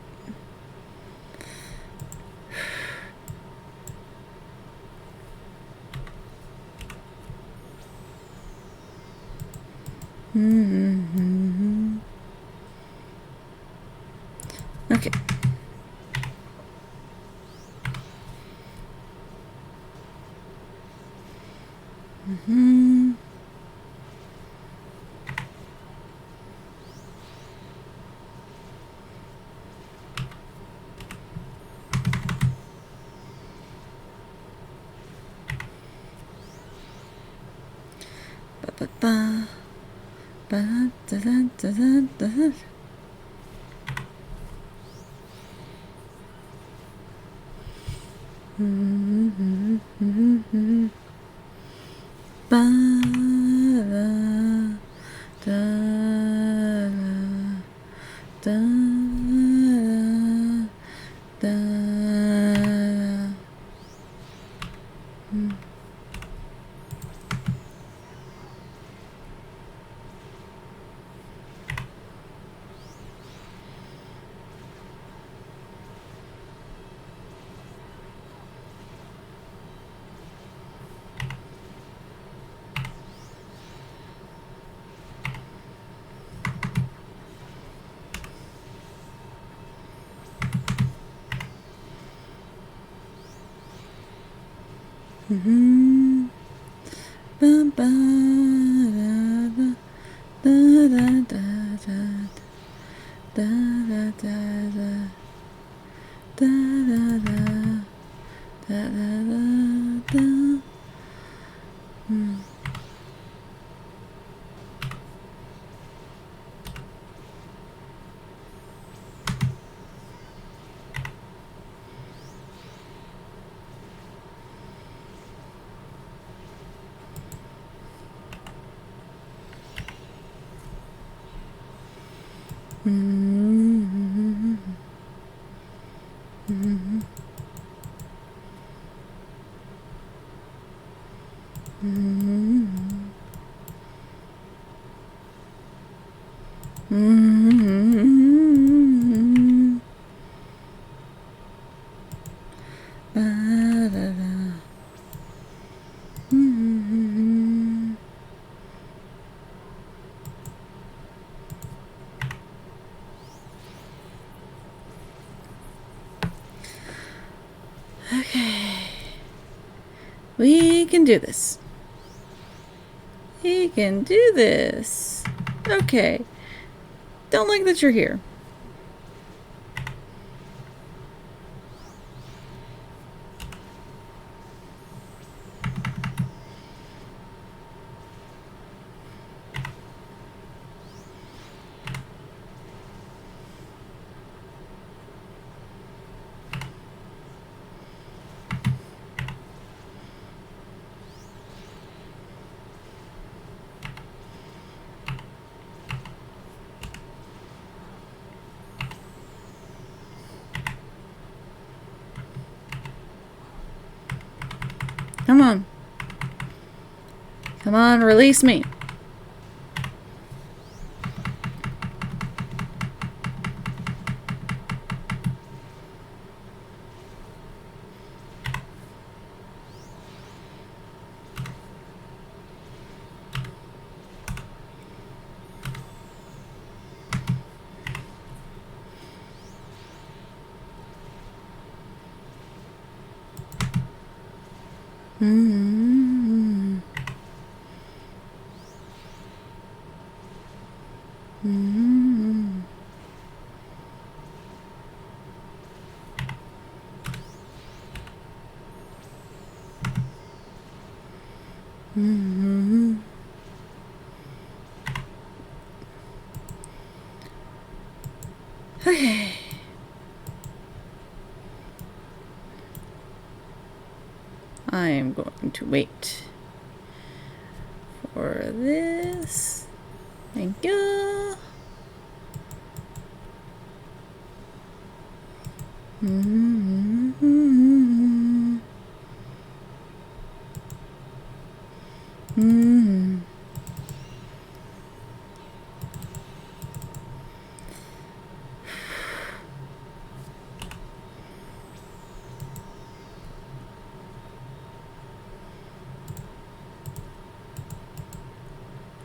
Okay. Ba-ba-ba. Ba-da-da-da-da-da. Ba-da-da-da-da. Ba, ba, da, da, da, da, da, da, da, da, da, da, da, da, da, da. Okay. We can do this. We can do this. Okay. Don't like that you're here. Come on. Come on, release me. Okay. I am going to wait for this. Thank you.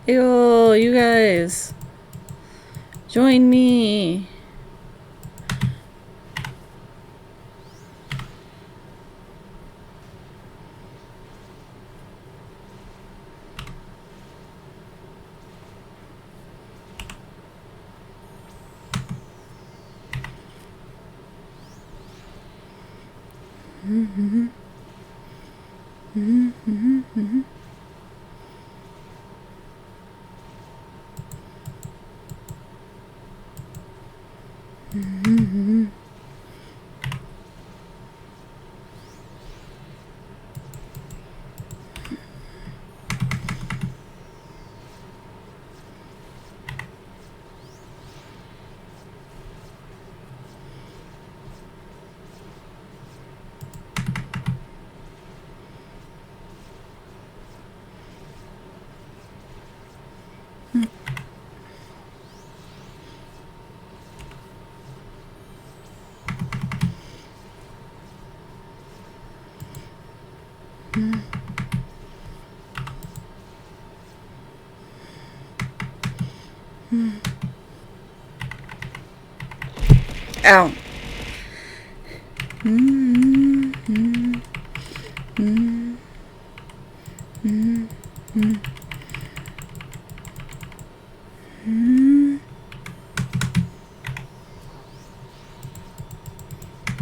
Ew, you guys. Join me. Ow.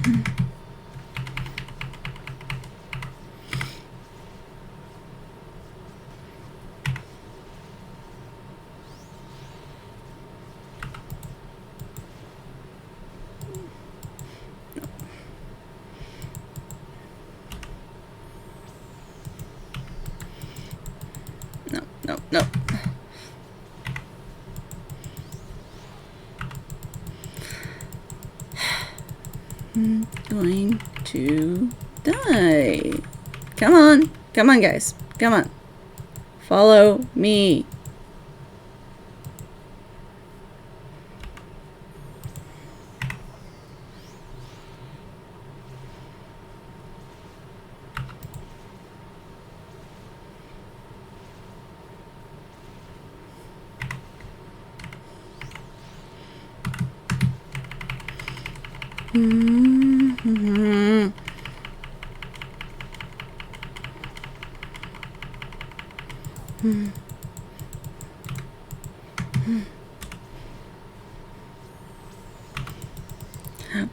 No, no, no. I'm going to die. Come on. Come on, guys. Come on. Follow me. Mm-hmm.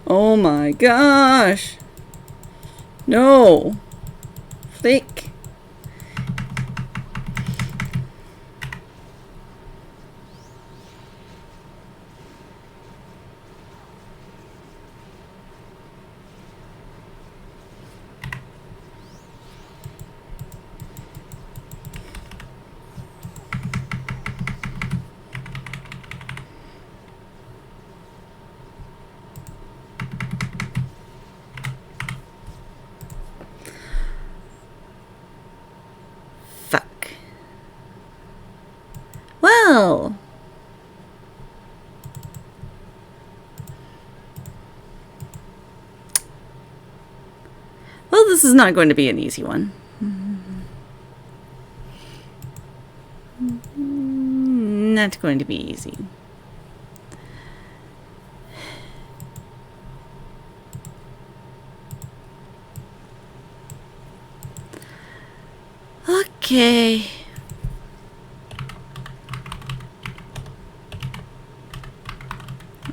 Oh my gosh. No. Flick. Fuck. Well. Well, this is not going to be an easy one. Not going to be easy. Okay.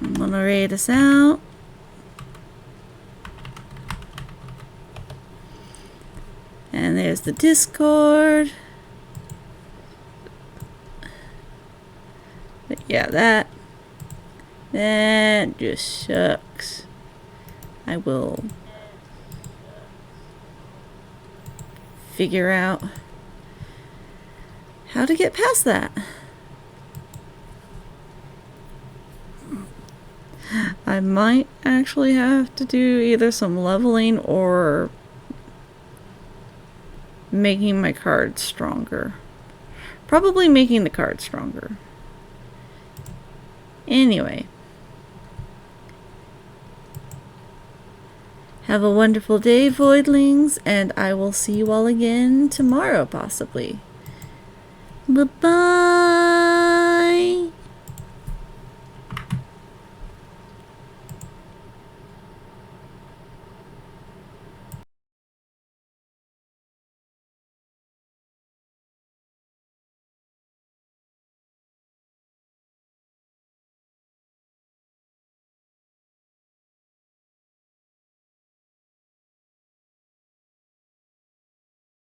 I'm gonna read this out. And there's the Discord. But yeah, that just sucks. I will figure out how to get past that. I might actually have to do either some leveling or making my cards stronger. Probably making the cards stronger. Anyway. Have a wonderful day, Voidlings, and I will see you all again tomorrow, possibly. Bye-bye.